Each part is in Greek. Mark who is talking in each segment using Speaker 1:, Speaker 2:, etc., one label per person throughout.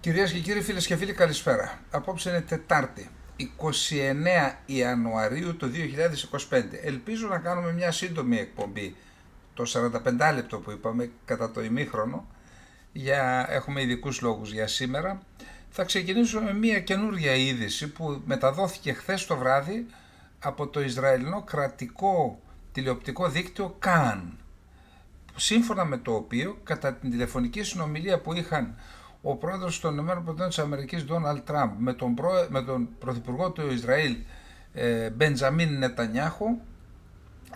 Speaker 1: Κυρίες και κύριοι, φίλες και φίλοι, καλησπέρα. Απόψε είναι Τετάρτη, 29 Ιανουαρίου του 2025. Ελπίζω να κάνουμε μια σύντομη εκπομπή, το 45 λεπτό που είπαμε, κατά το ημίχρονο. Έχουμε ειδικούς λόγους για σήμερα. Θα ξεκινήσουμε με μια καινούργια είδηση που μεταδόθηκε χθες το βράδυ από το Ισραηλινό κρατικό τηλεοπτικό δίκτυο ΚΑΝ, σύμφωνα με το οποίο κατά την τηλεφωνική συνομιλία που είχαν ο πρόεδρος των ΗΠΑ Ντόναλντ Τραμπ με τον πρωθυπουργό του Ισραήλ Μπεντζαμίν Νετανιάχου,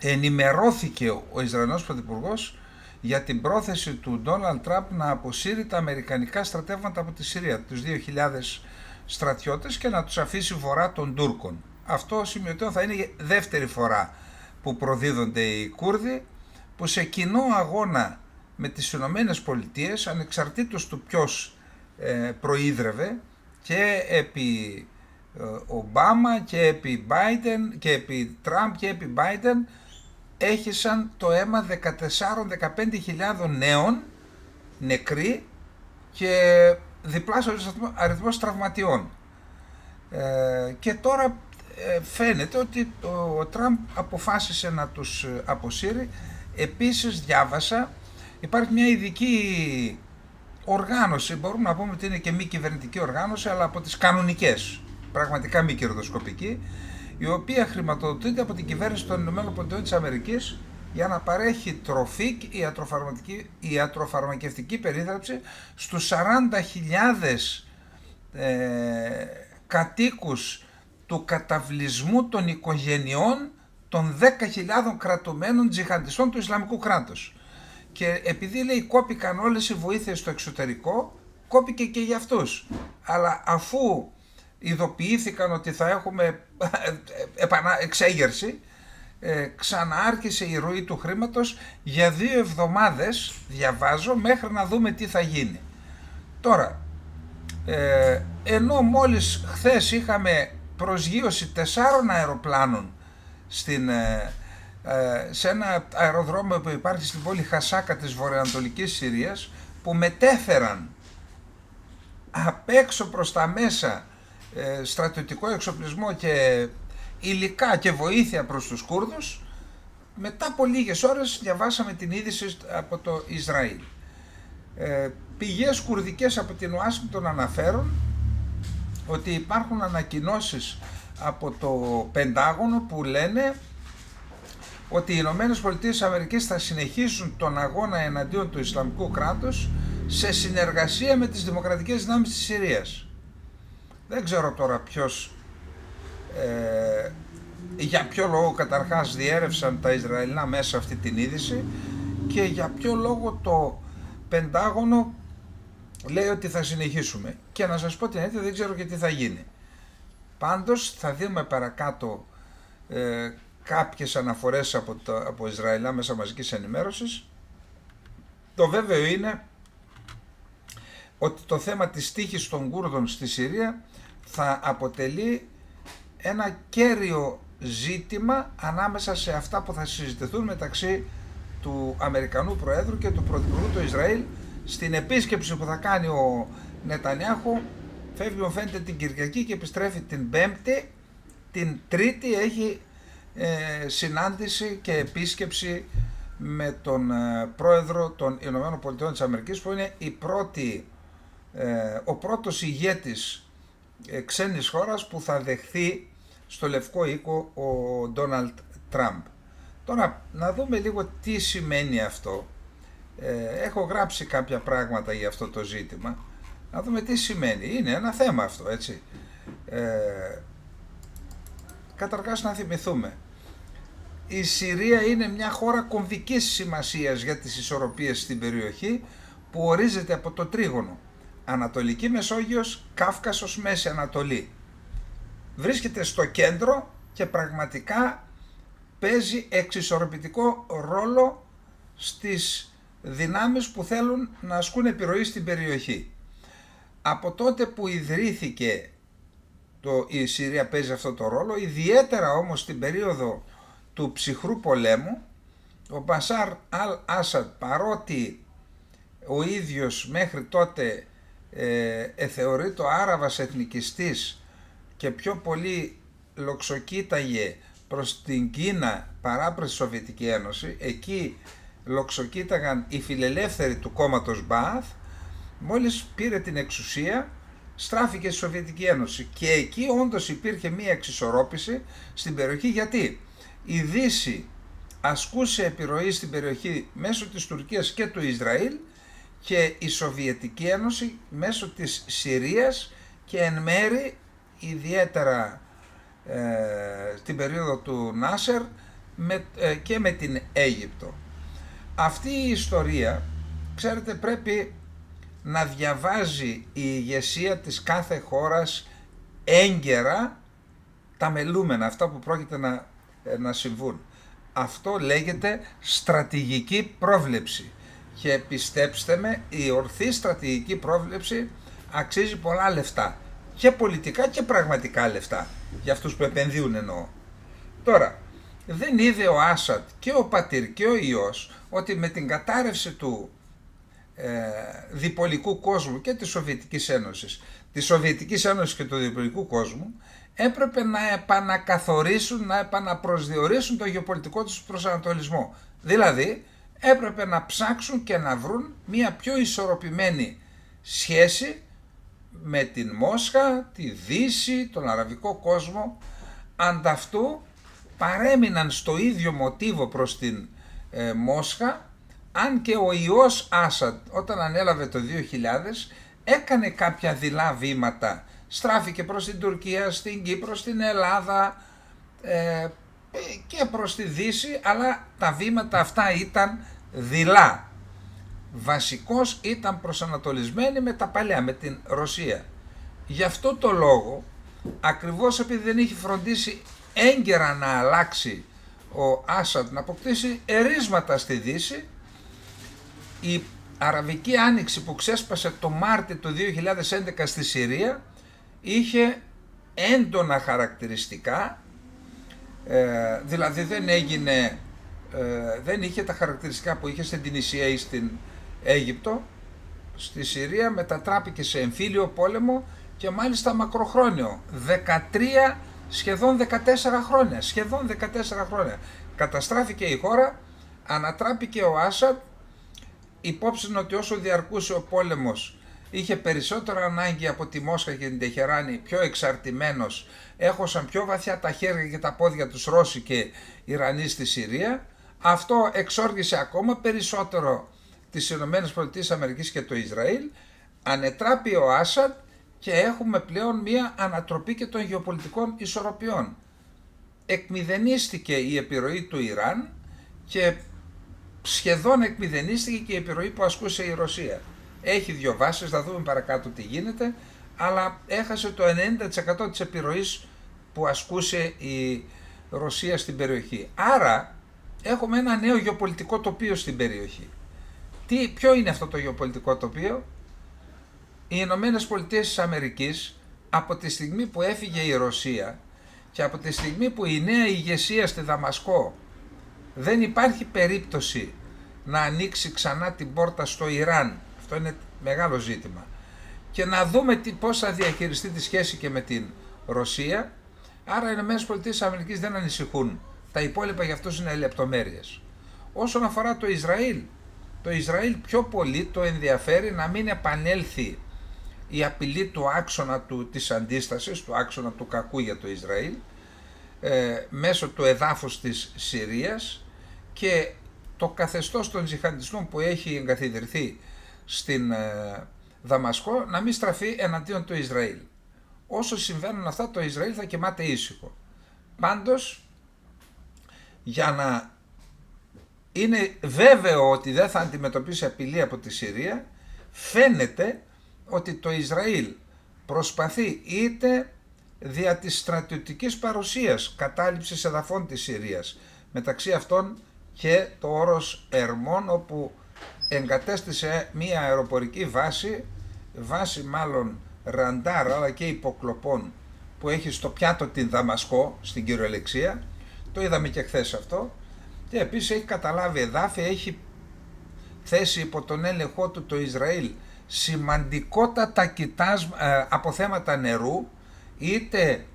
Speaker 1: ενημερώθηκε ο Ισραηλινός πρωθυπουργός για την πρόθεση του Ντόναλντ Τραμπ να αποσύρει τα αμερικανικά στρατεύματα από τη Συρία, τους 2.000 στρατιώτες, και να τους αφήσει βορρά των Τούρκων. Αυτό σημειωτέο θα είναι η δεύτερη φορά που προδίδονται οι Κούρδοι, που σε κοινό αγώνα με τις Ηνωμένες Πολιτείες, ανεξαρτήτως του ποιος προείδρευε, και επί Ομπάμα και επί Biden και επί Τραμπ και επί Biden, έχισαν το αίμα 14-15 χιλιάδων νέων νεκροί και διπλάσιος αριθμός τραυματιών. Και τώρα φαίνεται ότι ο Τραμπ αποφάσισε να τους αποσύρει. Επίσης διάβασα, υπάρχει μια ειδική οργάνωση, μπορούμε να πούμε ότι είναι και μη κυβερνητική οργάνωση, αλλά από τις κανονικές, πραγματικά μη κερδοσκοπική, η οποία χρηματοδοτείται από την κυβέρνηση των ΗΠΑ για να παρέχει τροφή και ιατροφαρμακευτική περίθαλψη στους 40.000 κατοίκους του καταβλισμού των οικογενειών των 10.000 κρατουμένων τζιχαντιστών του Ισλαμικού κράτους. Και επειδή, λέει, κόπηκαν όλες οι βοήθειες στο εξωτερικό, κόπηκε και για αυτούς. Αλλά αφού ειδοποιήθηκαν ότι θα έχουμε εξέγερση, ξαναάρχισε η ροή του χρήματος για 2 εβδομάδες, διαβάζω, μέχρι να δούμε τι θα γίνει. Τώρα, ενώ μόλις χθες είχαμε προσγείωση 4 αεροπλάνων σε ένα αεροδρόμιο που υπάρχει στην πόλη Χασάκα της βορειοανατολικής Συρίας, που μετέφεραν απ' έξω προς τα μέσα στρατιωτικό εξοπλισμό και υλικά και βοήθεια προς τους Κούρδους, μετά από λίγες ώρες διαβάσαμε την είδηση από το Ισραήλ. Πηγές κουρδικές από την Ουάσιγκτον αναφέρουν ότι υπάρχουν ανακοινώσεις από το Πεντάγωνο που λένε ότι οι Ηνωμένες Πολιτείες Αμερικής θα συνεχίσουν τον αγώνα εναντίον του Ισλαμικού κράτους σε συνεργασία με τις δημοκρατικές δυνάμεις της Συρίας. Δεν ξέρω τώρα για ποιο λόγο καταρχάς διέρευσαν τα Ισραηλινά μέσα αυτή την είδηση και για ποιο λόγο το Πεντάγωνο λέει ότι θα συνεχίσουμε. Και να σας πω την αλήθεια, δεν ξέρω και τι θα γίνει. Πάντως θα δούμε παρακάτω κάποιες αναφορές από Ισραηλινά μέσα μαζικής ενημέρωσης. Το βέβαιο είναι ότι το θέμα της τύχης των Κούρδων στη Συρία θα αποτελεί ένα κέριο ζήτημα ανάμεσα σε αυτά που θα συζητηθούν μεταξύ του Αμερικανού Προέδρου και του Πρωθυπουργού του Ισραήλ στην επίσκεψη που θα κάνει ο Νετανιάχου. Φεύγει, μου φαίνεται, την Κυριακή και επιστρέφει την Πέμπτη. Την Τρίτη έχει συνάντηση και επίσκεψη με τον Πρόεδρο των Ηνωμένων Πολιτειών της Αμερικής, που είναι ο πρώτος ηγέτης ξένης χώρας που θα δεχθεί στο Λευκό Οίκο ο Ντόναλντ Τραμπ. Τώρα να δούμε λίγο τι σημαίνει αυτό. Έχω γράψει κάποια πράγματα για αυτό το ζήτημα. Να δούμε τι σημαίνει. Είναι ένα θέμα αυτό, έτσι. Καταρχάς να θυμηθούμε. Η Συρία είναι μια χώρα κομβικής σημασίας για τις ισορροπίες στην περιοχή, που ορίζεται από το τρίγωνο Ανατολική Μεσόγειος, Κάφκασος, Μέση Ανατολή. Βρίσκεται στο κέντρο και πραγματικά παίζει εξισορροπητικό ρόλο στις δυνάμεις που θέλουν να ασκούν επιρροή στην περιοχή. Από τότε που ιδρύθηκε η Συρία παίζει αυτό το ρόλο, ιδιαίτερα όμως στην περίοδο του ψυχρού πολέμου. Ο Μπασάρ Αλ Άσαντ, παρότι ο ίδιος μέχρι τότε θεωρείται ο Άραβας εθνικιστής και πιο πολύ λοξοκοίταγε προς την Κίνα παρά προς τη Σοβιετική Ένωση, εκεί λοξοκοίταγαν οι φιλελεύθεροι του κόμματος Μπαάθ, μόλις πήρε την εξουσία στράφηκε στη Σοβιετική Ένωση και εκεί όντως υπήρχε μία εξισορρόπηση στην περιοχή, γιατί η Δύση ασκούσε επιρροή στην περιοχή μέσω της Τουρκίας και του Ισραήλ και η Σοβιετική Ένωση μέσω της Συρίας και εν μέρη ιδιαίτερα στην περίοδο του Νάσερ και με την Αίγυπτο. Αυτή η ιστορία, ξέρετε, πρέπει να διαβάζει η ηγεσία της κάθε χώρας έγκαιρα τα μελούμενα, αυτά που πρόκειται να συμβούν. Αυτό λέγεται στρατηγική πρόβλεψη και πιστέψτε με, η ορθή στρατηγική πρόβλεψη αξίζει πολλά λεφτά, και πολιτικά και πραγματικά λεφτά, για αυτούς που επενδύουν εννοώ. Τώρα, δεν είδε ο Άσαντ και ο πατήρ και ο ιός ότι με την κατάρρευση του διπολικού κόσμου και της Σοβιετικής Ένωσης, και του διπολικού κόσμου, έπρεπε να επανακαθορίσουν, να επαναπροσδιορίσουν το γεωπολιτικό τους προσανατολισμό. Δηλαδή, έπρεπε να ψάξουν και να βρουν μια πιο ισορροπημένη σχέση με την Μόσχα, τη Δύση, τον αραβικό κόσμο. Ανταυτού παρέμειναν στο ίδιο μοτίβο προς την Μόσχα, αν και ο ιός Άσαντ όταν ανέλαβε το 2000 έκανε κάποια δειλά βήματα, στράφηκε προς την Τουρκία, στην Κύπρο, στην Ελλάδα και προς τη Δύση, αλλά τα βήματα αυτά ήταν δειλά. Βασικός ήταν προσανατολισμένοι με τα παλιά, με την Ρωσία. Γι' αυτό το λόγο, ακριβώς επειδή δεν είχε φροντίσει έγκαιρα να αλλάξει ο Άσαντ, να αποκτήσει ερίσματα στη Δύση, η Αραβική Άνοιξη που ξέσπασε το Μάρτιο του 2011 στη Συρία είχε έντονα χαρακτηριστικά, δηλαδή δεν είχε τα χαρακτηριστικά που είχε στην Τινησία ή στην Αίγυπτο. Στη Συρία μετατράπηκε σε εμφύλιο πόλεμο και μάλιστα μακροχρόνιο, 13, σχεδόν 14 χρόνια. Καταστράφηκε η χώρα, ανατράπηκε ο Άσαντ, υπόψη ότι όσο διαρκούσε ο πόλεμος είχε περισσότερο ανάγκη από τη Μόσχα και την Τεχεράνη, πιο εξαρτημένος, έχωσαν πιο βαθιά τα χέρια και τα πόδια τους Ρώσοι και Ιρανοί στη Συρία. Αυτό εξόργησε ακόμα περισσότερο τις ΗΠΑ και το Ισραήλ, ανετράπη ο Άσαντ και έχουμε πλέον μία ανατροπή και των γεωπολιτικών ισορροπιών. Εκμηδενίστηκε η επιρροή του Ιράν και σχεδόν εκμηδενίστηκε και η επιρροή που ασκούσε η Ρωσία. Έχει δύο βάσεις, θα δούμε παρακάτω τι γίνεται, αλλά έχασε το 90% της επιρροής που ασκούσε η Ρωσία στην περιοχή. Άρα έχουμε ένα νέο γεωπολιτικό τοπίο στην περιοχή. Ποιο είναι αυτό το γεωπολιτικό τοπίο? Οι Ηνωμένες Πολιτείες της Αμερικής, από τη στιγμή που έφυγε η Ρωσία και από τη στιγμή που η νέα ηγεσία στη Δαμασκό, δεν υπάρχει περίπτωση να ανοίξει ξανά την πόρτα στο Ιράν. Αυτό είναι μεγάλο ζήτημα. Και να δούμε πώς θα διαχειριστεί τη σχέση και με την Ρωσία. Άρα οι Ηνωμένες Πολιτείες της Αμερικής δεν ανησυχούν. Τα υπόλοιπα για αυτούς είναι λεπτομέρειες. Όσον αφορά το Ισραήλ πιο πολύ το ενδιαφέρει να μην επανέλθει η απειλή του άξονα της αντίστασης, του άξονα του κακού για το Ισραήλ, μέσω του εδάφους της Συρίας και το καθεστώς των τζιχαντιστών που έχει εγκαθιδρυθεί στην Δαμασκό να μην στραφεί εναντίον του Ισραήλ. Όσο συμβαίνουν αυτά, το Ισραήλ θα κοιμάται ήσυχο. Πάντως, για να είναι βέβαιο ότι δεν θα αντιμετωπίσει απειλή από τη Συρία, φαίνεται ότι το Ισραήλ προσπαθεί είτε δια της στρατιωτικής παρουσίας κατάληψης εδαφών της Συρίας, μεταξύ αυτών και το όρος Ερμών, όπου εγκατέστησε μία αεροπορική βάση μάλλον ραντάρ αλλά και υποκλοπών που έχει στο πιάτο την Δαμασκό στην κυριολεξία, το είδαμε και χθες αυτό, και επίσης έχει καταλάβει εδάφη, έχει θέσει υπό τον έλεγχό του το Ισραήλ σημαντικότατα αποθέματα νερού, είτε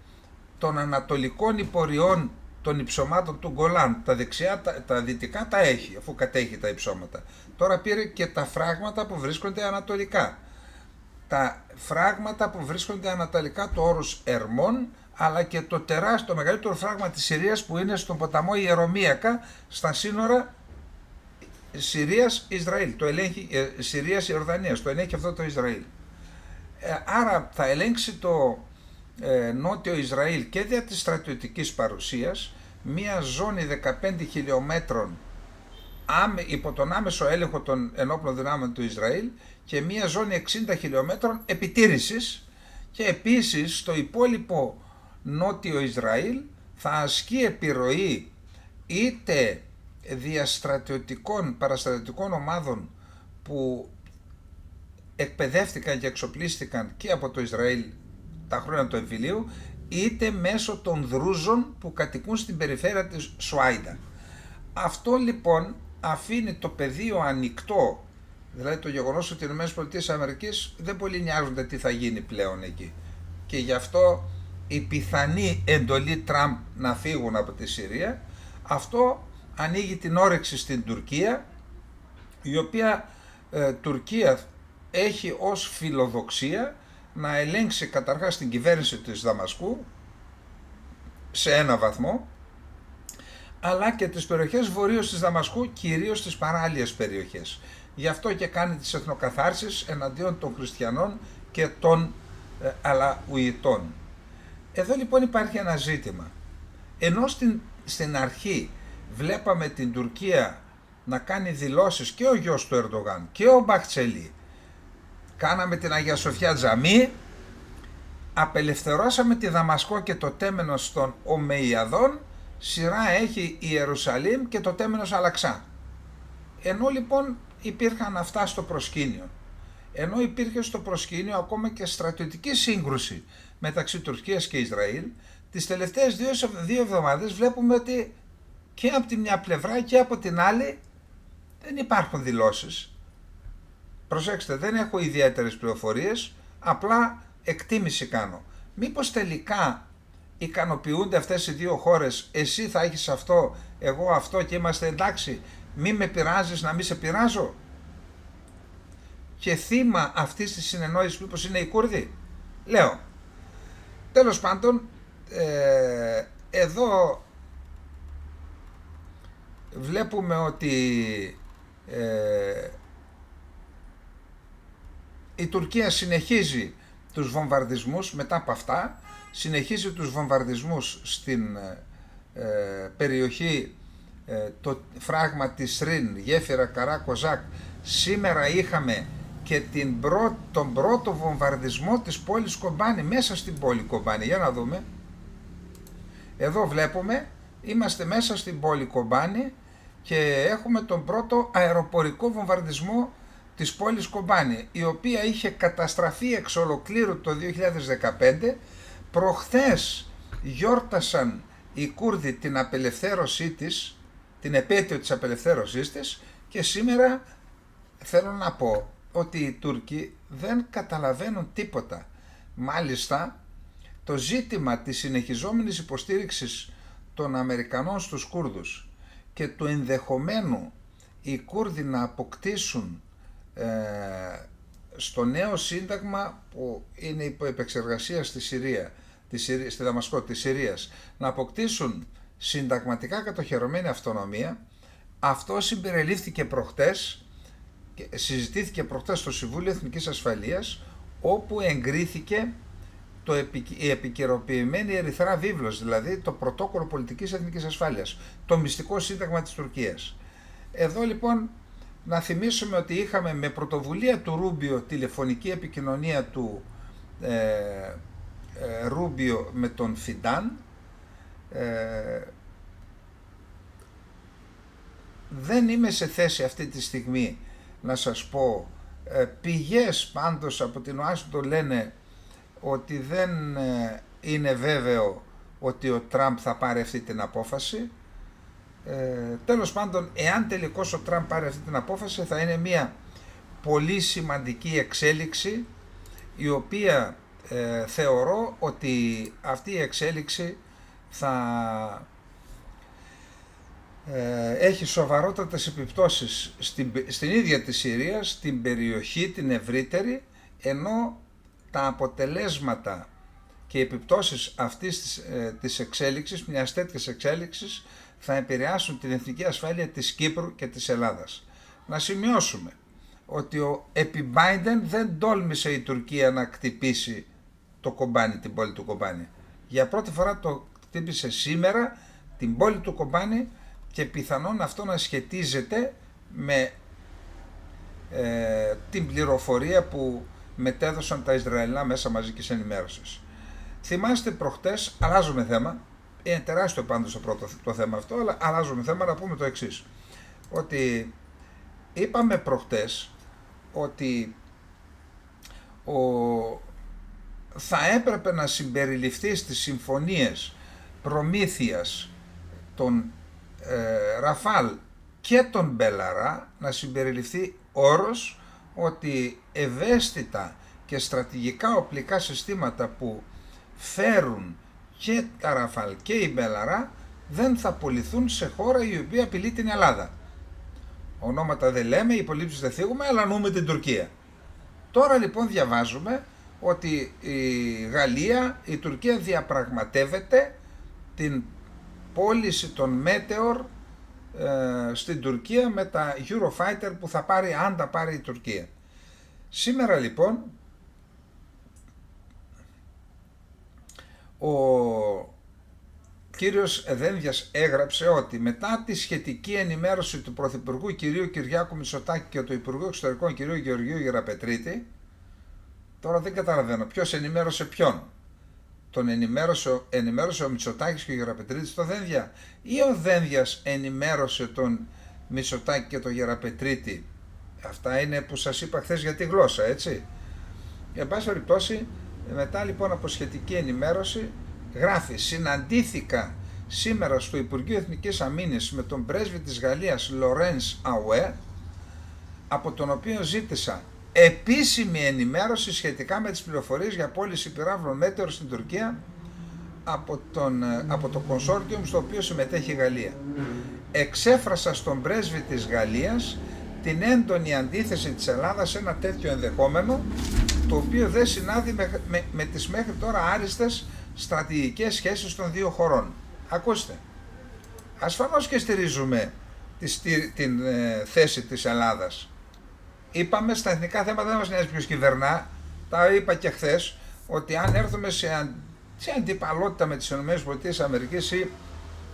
Speaker 1: των ανατολικών υπορειών των υψωμάτων του Γκολάν, τα δεξιά, τα δυτικά τα έχει, αφού κατέχει τα υψώματα. Τώρα πήρε και τα φράγματα που βρίσκονται ανατολικά. Τα φράγματα που βρίσκονται ανατολικά του όρους Ερμών, αλλά και το μεγαλύτερο φράγμα της Συρίας που είναι στον ποταμό Ιερομίακα, στα σύνορα Συρίας-Ισραήλ, το ελέγχει, Συρίας-Ιορδανίας, το ελέγχει αυτό το Ισραήλ. Άρα θα ελέγξει το νότιο Ισραήλ και δια της στρατιωτικής παρουσίας, μία ζώνη 15 χιλιόμετρων υπό τον άμεσο έλεγχο των ενόπλων δυνάμεων του Ισραήλ και μία ζώνη 60 χιλιόμετρων επιτήρησης, και επίσης στο υπόλοιπο νότιο Ισραήλ θα ασκεί επιρροή είτε διαστρατιωτικών παραστρατιωτικών ομάδων που εκπαιδεύτηκαν και εξοπλίστηκαν και από το Ισραήλ τα χρόνια του εμφυλίου, είτε μέσω των Δρούζων που κατοικούν στην περιφέρεια της Σουάιντα. Αυτό λοιπόν αφήνει το πεδίο ανοιχτό, δηλαδή το γεγονός ότι οι ΗΠΑ δεν πολύ νοιάζονται τι θα γίνει πλέον εκεί, και γι' αυτό η πιθανή εντολή Τραμπ να φύγουν από τη Συρία, αυτό ανοίγει την όρεξη στην Τουρκία, η οποία Τουρκία έχει ως φιλοδοξία να ελέγξει καταρχάς την κυβέρνηση της Δαμασκού σε ένα βαθμό, αλλά και τις περιοχές βορείως της Δαμασκού, κυρίως τις παράλιες περιοχές. Γι' αυτό και κάνει τις εθνοκαθάρσεις εναντίον των χριστιανών και των Αλαουιτών. Εδώ λοιπόν υπάρχει ένα ζήτημα. Ενώ στην αρχή βλέπαμε την Τουρκία να κάνει δηλώσεις, και ο γιος του Ερντογάν και ο Μπαχτσελή, κάναμε την Αγία Σοφιά τζαμί, απελευθερώσαμε τη Δαμασκό και το τέμενος των Ομεϊαδών, σειρά έχει η Ιερουσαλήμ και το τέμενος Αλαξά. Ενώ λοιπόν υπήρχαν αυτά στο προσκήνιο, ενώ υπήρχε στο προσκήνιο ακόμα και στρατιωτική σύγκρουση μεταξύ Τουρκίας και Ισραήλ, τις τελευταίες δύο εβδομάδες βλέπουμε ότι και από τη μια πλευρά και από την άλλη δεν υπάρχουν δηλώσεις. Προσέξτε, δεν έχω ιδιαίτερες πληροφορίες, απλά εκτίμηση κάνω. Μήπως τελικά ικανοποιούνται αυτές οι δύο χώρες, εσύ θα έχεις αυτό, εγώ αυτό και είμαστε εντάξει, μη με πειράζεις να μη σε πειράζω? Και θύμα αυτής της συνεννόησης μήπως είναι οι Κούρδοι? Λέω. Τέλος πάντων, εδώ βλέπουμε ότι η Τουρκία συνεχίζει τους βομβαρδισμούς μετά από αυτά, συνεχίζει τους βομβαρδισμούς στην περιοχή, το φράγμα της Ρίν, Γέφυρα, Καρά, Κοζάκ. Σήμερα είχαμε και τον πρώτο βομβαρδισμό της πόλης Κομπάνη, μέσα στην πόλη Κομπάνη. Για να δούμε. Εδώ βλέπουμε, είμαστε μέσα στην πόλη Κομπάνη και έχουμε τον πρώτο αεροπορικό βομβαρδισμό της πόλης Κομπάνη, η οποία είχε καταστραφεί εξ ολοκλήρου το 2015. Προχθές γιόρτασαν οι Κούρδοι την απελευθέρωσή της, την επέτειο της απελευθέρωσής της, και σήμερα θέλω να πω ότι οι Τούρκοι δεν καταλαβαίνουν τίποτα. Μάλιστα, το ζήτημα της συνεχιζόμενης υποστήριξης των Αμερικανών στους Κούρδους και του ενδεχομένου οι Κούρδοι να αποκτήσουν στο νέο σύνταγμα που είναι υπό επεξεργασία στη Συρία, στη Δαμασκό της Συρίας, να αποκτήσουν συνταγματικά κατοχυρωμένη αυτονομία, αυτό συμπεριλήφθηκε προχτές, συζητήθηκε προχτές στο Συμβούλιο Εθνικής Ασφαλείας, όπου εγκρίθηκε η επικαιροποιημένη Ερυθρά Βίβλος, δηλαδή το πρωτόκολλο πολιτικής εθνικής ασφάλειας, το μυστικό σύνταγμα της Τουρκίας. Εδώ λοιπόν να θυμίσουμε ότι είχαμε με πρωτοβουλία του Ρούμπιο τηλεφωνική επικοινωνία του Ρούμπιο με τον Φιντάν. Δεν είμαι σε θέση αυτή τη στιγμή να σας πω, πηγές πάντως από την Ουάσιγκτον λένε ότι δεν είναι βέβαιο ότι ο Τραμπ θα πάρει αυτή την απόφαση. Τέλος πάντων, εάν τελικώς ο Τραμπ πάρει αυτή την απόφαση, θα είναι μια πολύ σημαντική εξέλιξη, η οποία θεωρώ ότι αυτή η εξέλιξη θα έχει σοβαρότατες επιπτώσεις στην ίδια τη Συρία, στην περιοχή την ευρύτερη, ενώ τα αποτελέσματα και οι επιπτώσεις αυτής της εξέλιξης, μιας τέτοιας εξέλιξης, θα επηρεάσουν την εθνική ασφάλεια της Κύπρου και της Ελλάδας. Να σημειώσουμε ότι επί Biden δεν τόλμησε η Τουρκία να χτυπήσει το Κομπάνι, την πόλη του Κομπάνι. Για πρώτη φορά το χτύπησε σήμερα την πόλη του Κομπάνι, και πιθανόν αυτό να σχετίζεται με την πληροφορία που μετέδωσαν τα Ισραηλινά μέσα μαζικής ενημέρωσης. Θυμάστε προχτές, αλλάζουμε θέμα, είναι τεράστιο πάντως το θέμα αυτό, αλλά αλλάζουμε θέμα, να πούμε το εξής, ότι είπαμε προχτές ότι θα έπρεπε να συμπεριληφθεί στις συμφωνίες προμήθειας των Ραφάλ και τον Μπελαρά, να συμπεριληφθεί όρος ότι ευαίσθητα και στρατηγικά οπλικά συστήματα που φέρουν και τα Ραφάλ και η Μπελαρά δεν θα πωληθούν σε χώρα η οποία απειλεί την Ελλάδα. Ονόματα δεν λέμε, υπολείψεις δεν θίγουμε, αλλά νούμε την Τουρκία. Τώρα λοιπόν διαβάζουμε ότι η Τουρκία διαπραγματεύεται την πώληση των Meteor στην Τουρκία με τα Eurofighter που θα πάρει, αν τα πάρει η Τουρκία. Σήμερα λοιπόν ο κύριος Δένδιας έγραψε ότι μετά τη σχετική ενημέρωση του Πρωθυπουργού κ. Κυριάκου Μητσοτάκη και του Υπουργού Εξωτερικών κ. Γεωργίου Γεραπετρίτη, τώρα δεν καταλαβαίνω ποιος ενημέρωσε ποιον. Τον ενημέρωσε ο Μητσοτάκης και ο Γεραπετρίτης το Δένδια, ή ο Δένδιας ενημέρωσε τον Μητσοτάκη και τον Γεραπετρίτη? Αυτά είναι που σας είπα χθες για τη γλώσσα, έτσι. Εν πάση περιπτώσει, μετά λοιπόν από σχετική ενημέρωση, γράφει: συναντήθηκα σήμερα στο Υπουργείο Εθνικής Αμήνης με τον πρέσβη της Γαλλίας Λορένς Αουέ, από τον οποίο ζήτησα επίσημη ενημέρωση σχετικά με τις πληροφορίες για πώληση πυράβλων Μέτεορ στην Τουρκία από το consortium στο οποίο συμμετέχει η Γαλλία. Εξέφρασα στον πρέσβη της Γαλλίας την έντονη αντίθεση της Ελλάδας σε ένα τέτοιο ενδεχόμενο, το οποίο δεν συνάδει με τις μέχρι τώρα άριστες στρατηγικές σχέσεις των δύο χωρών. Ακούστε, ασφαλώς και στηρίζουμε την θέση της Ελλάδας. Είπαμε στα εθνικά θέματα δεν μας νοιάζει ποιος κυβερνά, τα είπα και χθες, ότι αν έρθουμε σε αντιπαλότητα με τις ΗΠΑ ή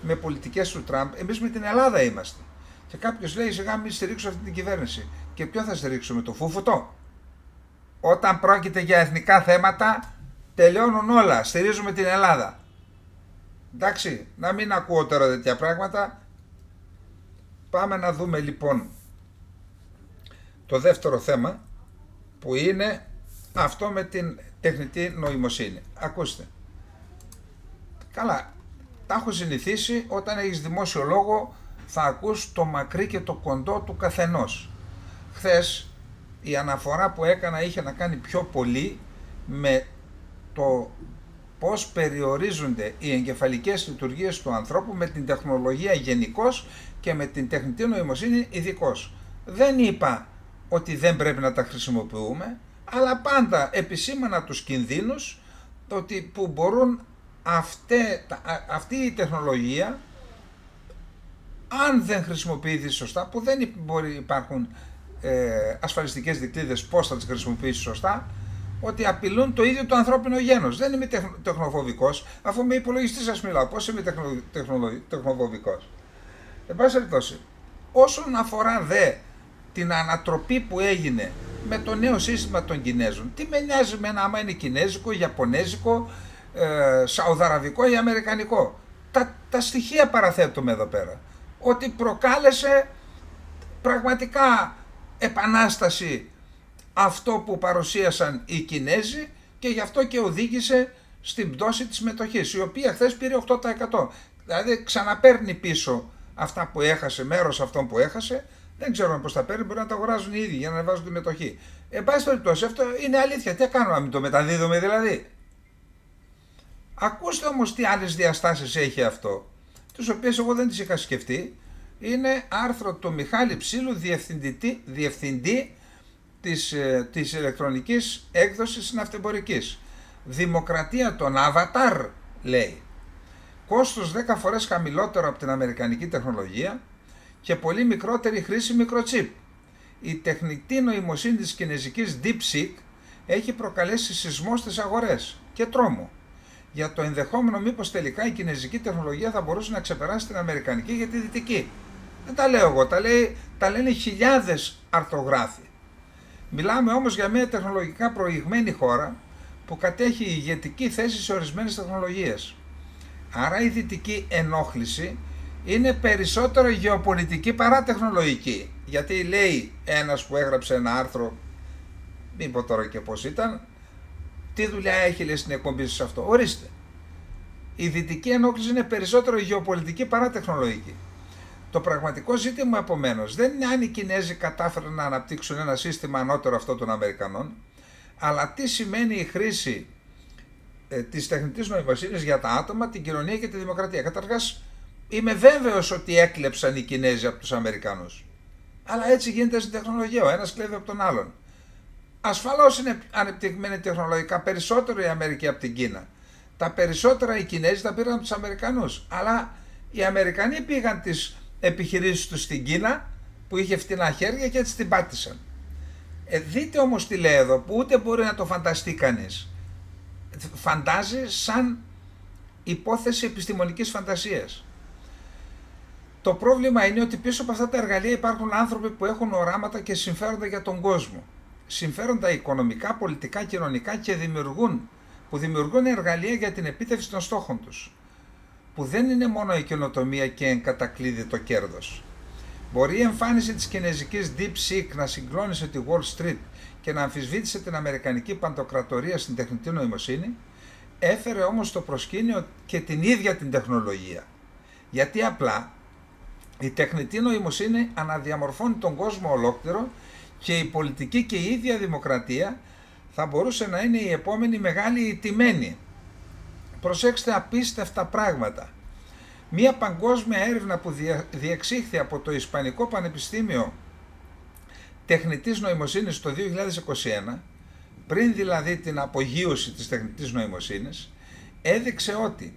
Speaker 1: με πολιτικές του Τραμπ, εμείς με την Ελλάδα είμαστε. Και κάποιος λέει σιγά μην στηρίξω αυτή την κυβέρνηση. Και ποιο θα στηρίξουμε, το φούφωτο? Όταν πρόκειται για εθνικά θέματα τελειώνουν όλα, στηρίζουμε την Ελλάδα. Εντάξει, να μην ακούω τώρα τέτοια πράγματα. Πάμε να δούμε λοιπόν το δεύτερο θέμα, που είναι αυτό με την τεχνητή νοημοσύνη. Ακούστε. Καλά, τα έχω συνηθίσει, όταν έχεις δημόσιο λόγο θα ακούς το μακρύ και το κοντό του καθενός. Χθες η αναφορά που έκανα είχε να κάνει πιο πολύ με το πώς περιορίζονται οι εγκεφαλικές λειτουργίες του ανθρώπου με την τεχνολογία γενικώς και με την τεχνητή νοημοσύνη ειδικώς. Δεν είπα ότι δεν πρέπει να τα χρησιμοποιούμε, αλλά πάντα επισήμανα τους κινδύνους που μπορούν αυτή η τεχνολογία, αν δεν χρησιμοποιηθεί σωστά, που δεν υπάρχουν ασφαλιστικές δικλείδες πώς θα τις χρησιμοποιήσει σωστά, ότι απειλούν το ίδιο το ανθρώπινο γένος. Δεν είμαι τεχνοφοβικός, αφού με υπολογιστή σας μιλάω. Πώς είμαι τεχνοφοβικός? Εν πάση περιπτώσει, όσον αφορά την ανατροπή που έγινε με το νέο σύστημα των Κινέζων, τι με νοιάζει με άμα είναι κινέζικο, ιαπωνέζικο, σαουδαραβικό ή αμερικανικό? Τα στοιχεία παραθέτουμε εδώ πέρα. Ότι προκάλεσε πραγματικά επανάσταση αυτό που παρουσίασαν οι Κινέζοι, και γι' αυτό και οδήγησε στην πτώση της μετοχής, η οποία χθες πήρε 8%. Δηλαδή ξαναπαίρνει πίσω αυτά που έχασε, μέρος αυτών που έχασε, Δεν ξέρουμε πώς τα παίρνει, μπορεί να τα αγοράζουν οι ίδιοι για να ανεβάζουν τη μετοχή. Εν πάση περιπτώσει, αυτό είναι αλήθεια. Τι κάνουμε, να μην το μεταδίδουμε δηλαδή? Ακούστε όμως τι άλλες διαστάσεις έχει αυτό, τις οποίες εγώ δεν τις είχα σκεφτεί. Είναι άρθρο του Μιχάλη Ψήλου, διευθυντή της ηλεκτρονικής έκδοσης ναυτεμπορικής. Δημοκρατία των Avatar, λέει. Κόστος 10 φορές χαμηλότερο από την αμερικανική τεχνολογία και πολύ μικρότερη χρήση μικροτσίπ. Η τεχνητή νοημοσύνη της κινέζικης DeepSeek έχει προκαλέσει σεισμό στις αγορές και τρόμο για το ενδεχόμενο μήπως τελικά η κινέζικη τεχνολογία θα μπορούσε να ξεπεράσει την αμερικανική για τη δυτική. Δεν τα λέω εγώ, τα λένε χιλιάδες αρθρογράφοι. Μιλάμε όμως για μια τεχνολογικά προηγμένη χώρα που κατέχει ηγετική θέση σε ορισμένες τεχνολογίες. Άρα η δυτική ενόχληση είναι περισσότερο γεωπολιτική παρά τεχνολογική. Γιατί λέει ένας που έγραψε ένα άρθρο, μην πω τώρα και πώς ήταν, τι δουλειά έχει, λέει, στην εκπομπή σε αυτό? Ορίστε. Η δυτική ενόχληση είναι περισσότερο γεωπολιτική παρά τεχνολογική. Το πραγματικό ζήτημα επομένως δεν είναι αν οι Κινέζοι κατάφεραν να αναπτύξουν ένα σύστημα ανώτερο αυτό των Αμερικανών, αλλά τι σημαίνει η χρήση της τεχνητής νοημοσύνης για τα άτομα, την κοινωνία και τη δημοκρατία. Καταρχάς, είμαι βέβαιος ότι έκλεψαν οι Κινέζοι από τους Αμερικανούς. Αλλά έτσι γίνεται στην τεχνολογία, ο ένας κλέβει από τον άλλον. Ασφαλώς είναι ανεπτυγμένη τεχνολογικά περισσότερο η Αμερική από την Κίνα. Τα περισσότερα οι Κινέζοι τα πήραν από τους Αμερικανούς. Αλλά οι Αμερικανοί πήγαν τις επιχειρήσεις τους στην Κίνα που είχε φτηνά χέρια και έτσι την πάτησαν. Δείτε όμως τι λέει εδώ, που ούτε μπορεί να το φανταστεί κανείς. Φαντάζει σαν υπόθεση επιστημονικής φαντασίας. Το πρόβλημα είναι ότι πίσω από αυτά τα εργαλεία υπάρχουν άνθρωποι που έχουν οράματα και συμφέροντα για τον κόσμο. Συμφέροντα οικονομικά, πολιτικά, κοινωνικά και που δημιουργούν εργαλεία για την επίτευξη των στόχων τους. Που δεν είναι μόνο η καινοτομία και εν κατακλείδη το κέρδος. Μπορεί η εμφάνιση της κινέζικης DeepSeek να συγκλώνησε τη Wall Street και να αμφισβήτησε την αμερικανική παντοκρατορία στην τεχνητή νοημοσύνη, έφερε όμως στο προσκήνιο και την ίδια την τεχνολογία. Γιατί απλά η τεχνητή νοημοσύνη αναδιαμορφώνει τον κόσμο ολόκληρο και η πολιτική και η ίδια δημοκρατία θα μπορούσε να είναι η επόμενη μεγάλη ηττημένη. Προσέξτε απίστευτα πράγματα. Μία παγκόσμια έρευνα που διεξήχθη από το Ισπανικό Πανεπιστήμιο Τεχνητής Νοημοσύνης το 2021, πριν δηλαδή την απογείωση της τεχνητής νοημοσύνης, έδειξε ότι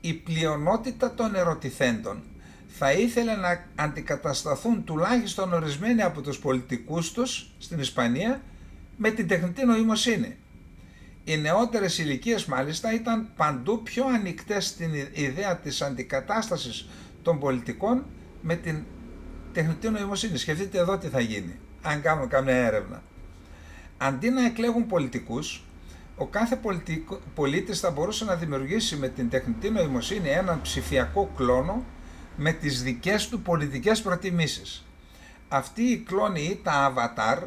Speaker 1: η πλειονότητα των ερωτηθέντων θα ήθελε να αντικατασταθούν τουλάχιστον ορισμένοι από τους πολιτικούς τους στην Ισπανία με την τεχνητή νοημοσύνη. Οι νεότερες ηλικίες μάλιστα ήταν παντού πιο ανοιχτές στην ιδέα της αντικατάστασης των πολιτικών με την τεχνητή νοημοσύνη. Σκεφτείτε εδώ τι θα γίνει αν κάνουμε καμία έρευνα. Αντί να εκλέγουν πολιτικούς, ο κάθε πολίτης θα μπορούσε να δημιουργήσει με την τεχνητή νοημοσύνη έναν ψηφιακό κλόνο με τις δικές του πολιτικές προτιμήσεις. Αυτοί οι κλόνοι ή τα avatar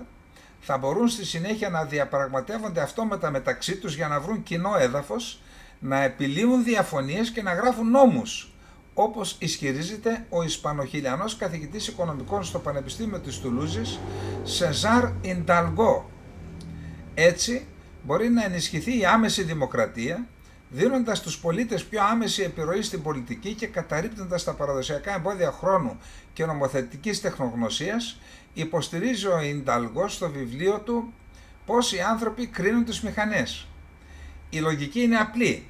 Speaker 1: θα μπορούν στη συνέχεια να διαπραγματεύονται αυτόματα μεταξύ τους για να βρουν κοινό έδαφος, να επιλύουν διαφωνίες και να γράφουν νόμους, όπως ισχυρίζεται ο Ισπανοχιλιανός καθηγητής οικονομικών στο Πανεπιστήμιο της Τουλούζης, Σεζάρ Ινταλγκό. Έτσι μπορεί να ενισχυθεί η άμεση δημοκρατία, δίνοντας στους πολίτες πιο άμεση επιρροή στην πολιτική και καταρρίπτοντας τα παραδοσιακά εμπόδια χρόνου και νομοθετικής τεχνογνωσίας, υποστηρίζει ο Ινταλγκό στο βιβλίο του «Πώς οι άνθρωποι κρίνουν τις μηχανές». Η λογική είναι απλή.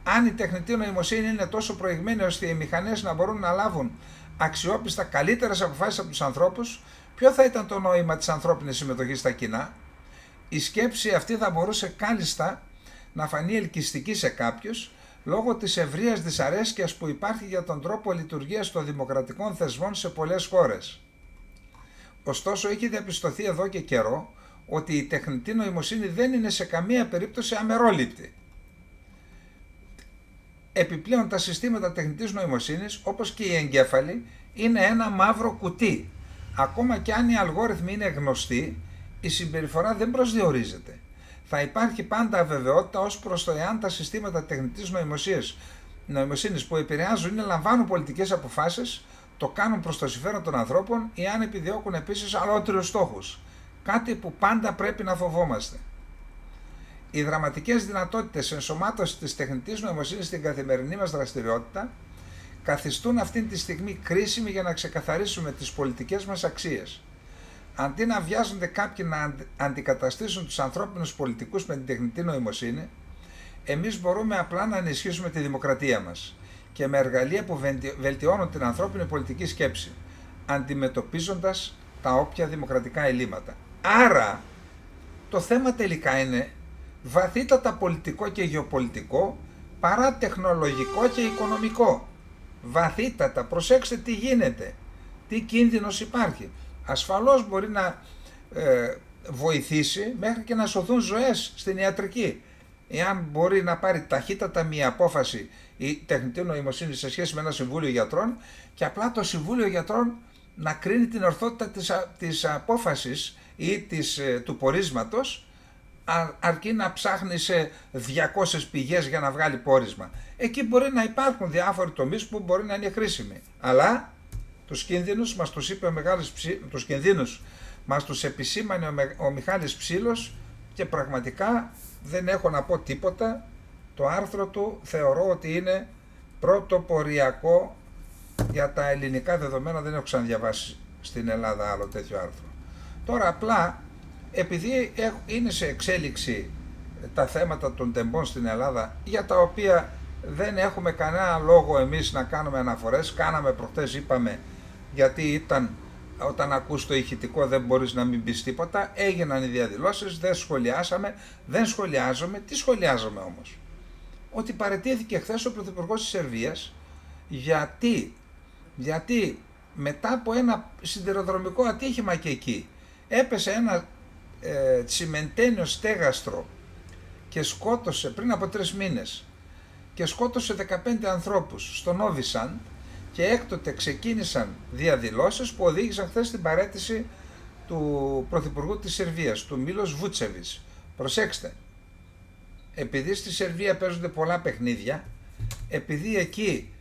Speaker 1: Αν η τεχνητή νοημοσύνη είναι τόσο προηγμένη ώστε οι μηχανές να μπορούν να λάβουν αξιόπιστα καλύτερες αποφάσεις από τους ανθρώπους, ποιο θα ήταν το νόημα της ανθρώπινης συμμετοχής στα κοινά? Η σκέψη αυτή θα μπορούσε κάλλιστα να φανεί ελκυστική σε κάποιους λόγω της ευρείας δυσαρέσκειας που υπάρχει για τον τρόπο λειτουργίας των δημοκρατικών θεσμών σε πολλές χώρες. Ωστόσο, έχει διαπιστωθεί εδώ και καιρό ότι η τεχνητή νοημοσύνη δεν είναι σε καμία περίπτωση αμερόληπτη. Επιπλέον, τα συστήματα τεχνητής νοημοσύνης, όπως και οι εγκέφαλοι, είναι ένα μαύρο κουτί. Ακόμα και αν οι αλγόριθμοι είναι γνωστοί, η συμπεριφορά δεν προσδιορίζεται. Θα υπάρχει πάντα αβεβαιότητα ως προς το εάν τα συστήματα τεχνητής νοημοσύνης που επηρεάζουν ή λαμβάνουν πολιτικές αποφάσεις, το κάνουν προς το συμφέρον των ανθρώπων ή αν επιδιώκουν επίσης αλλότερους στόχους. Κάτι που πάντα πρέπει να φοβόμαστε. Οι δραματικές δυνατότητες ενσωμάτωσης της τεχνητής νοημοσύνης στην καθημερινή μας δραστηριότητα καθιστούν αυτή τη στιγμή κρίσιμη για να ξεκαθαρίσουμε τις πολιτικές μας αξίες. Αντί να βιάζονται κάποιοι να αντικαταστήσουν τους ανθρώπινους πολιτικούς με την τεχνητή νοημοσύνη, εμείς μπορούμε απλά να ενισχύσουμε τη δημοκρατία μας και με εργαλεία που βελτιώνουν την ανθρώπινη πολιτική σκέψη, αντιμετωπίζοντας τα όποια δημοκρατικά ελλείμματα. Άρα, το θέμα τελικά είναι βαθύτατα πολιτικό και γεωπολιτικό παρά τεχνολογικό και οικονομικό. Βαθύτατα, προσέξτε τι γίνεται, τι κίνδυνος υπάρχει. Ασφαλώς μπορεί να βοηθήσει μέχρι και να σωθούν ζωές στην ιατρική. Εάν μπορεί να πάρει ταχύτατα μια απόφαση η τεχνητή νοημοσύνη σε σχέση με ένα συμβούλιο γιατρών και απλά το συμβούλιο γιατρών να κρίνει την ορθότητα της απόφασης ή του πορίσματος, αρκεί να ψάχνει σε 200 πηγές για να βγάλει πόρισμα. Εκεί μπορεί να υπάρχουν διάφοροι τομείς που μπορεί να είναι χρήσιμοι. Αλλά τους κινδύνους μας τους είπε μας τους επισήμανε ο Μιχάλης Ψήλος και πραγματικά δεν έχω να πω τίποτα. Το άρθρο του θεωρώ ότι είναι πρωτοποριακό για τα ελληνικά δεδομένα, δεν έχω ξαναδιαβάσει στην Ελλάδα άλλο τέτοιο άρθρο. Τώρα απλά επειδή είναι σε εξέλιξη τα θέματα των τεμπών στην Ελλάδα, για τα οποία δεν έχουμε κανένα λόγο εμείς να κάνουμε αναφορές, κάναμε προχτές, είπαμε, γιατί όταν ακούς το ηχητικό δεν μπορείς να μην πεις τίποτα, έγιναν οι διαδηλώσεις, δεν σχολιάζουμε, τι σχολιάζουμε όμως? Ότι παραιτήθηκε χθες ο Πρωθυπουργός της Σερβίας, γιατί μετά από ένα σιδηροδρομικό ατύχημα και εκεί έπεσε ένα τσιμεντένιο στέγαστρο και σκότωσε πριν από 3 μήνες και σκότωσε 15 ανθρώπους στο Νόβι Σαντ και έκτοτε ξεκίνησαν διαδηλώσεις που οδήγησαν χθες στην παραίτηση του Πρωθυπουργού της Σερβίας, του Μίλος Βούτσεβιτς. Προσέξτε, επειδή στη Σερβία παίζονται πολλά παιχνίδια, επειδή εκεί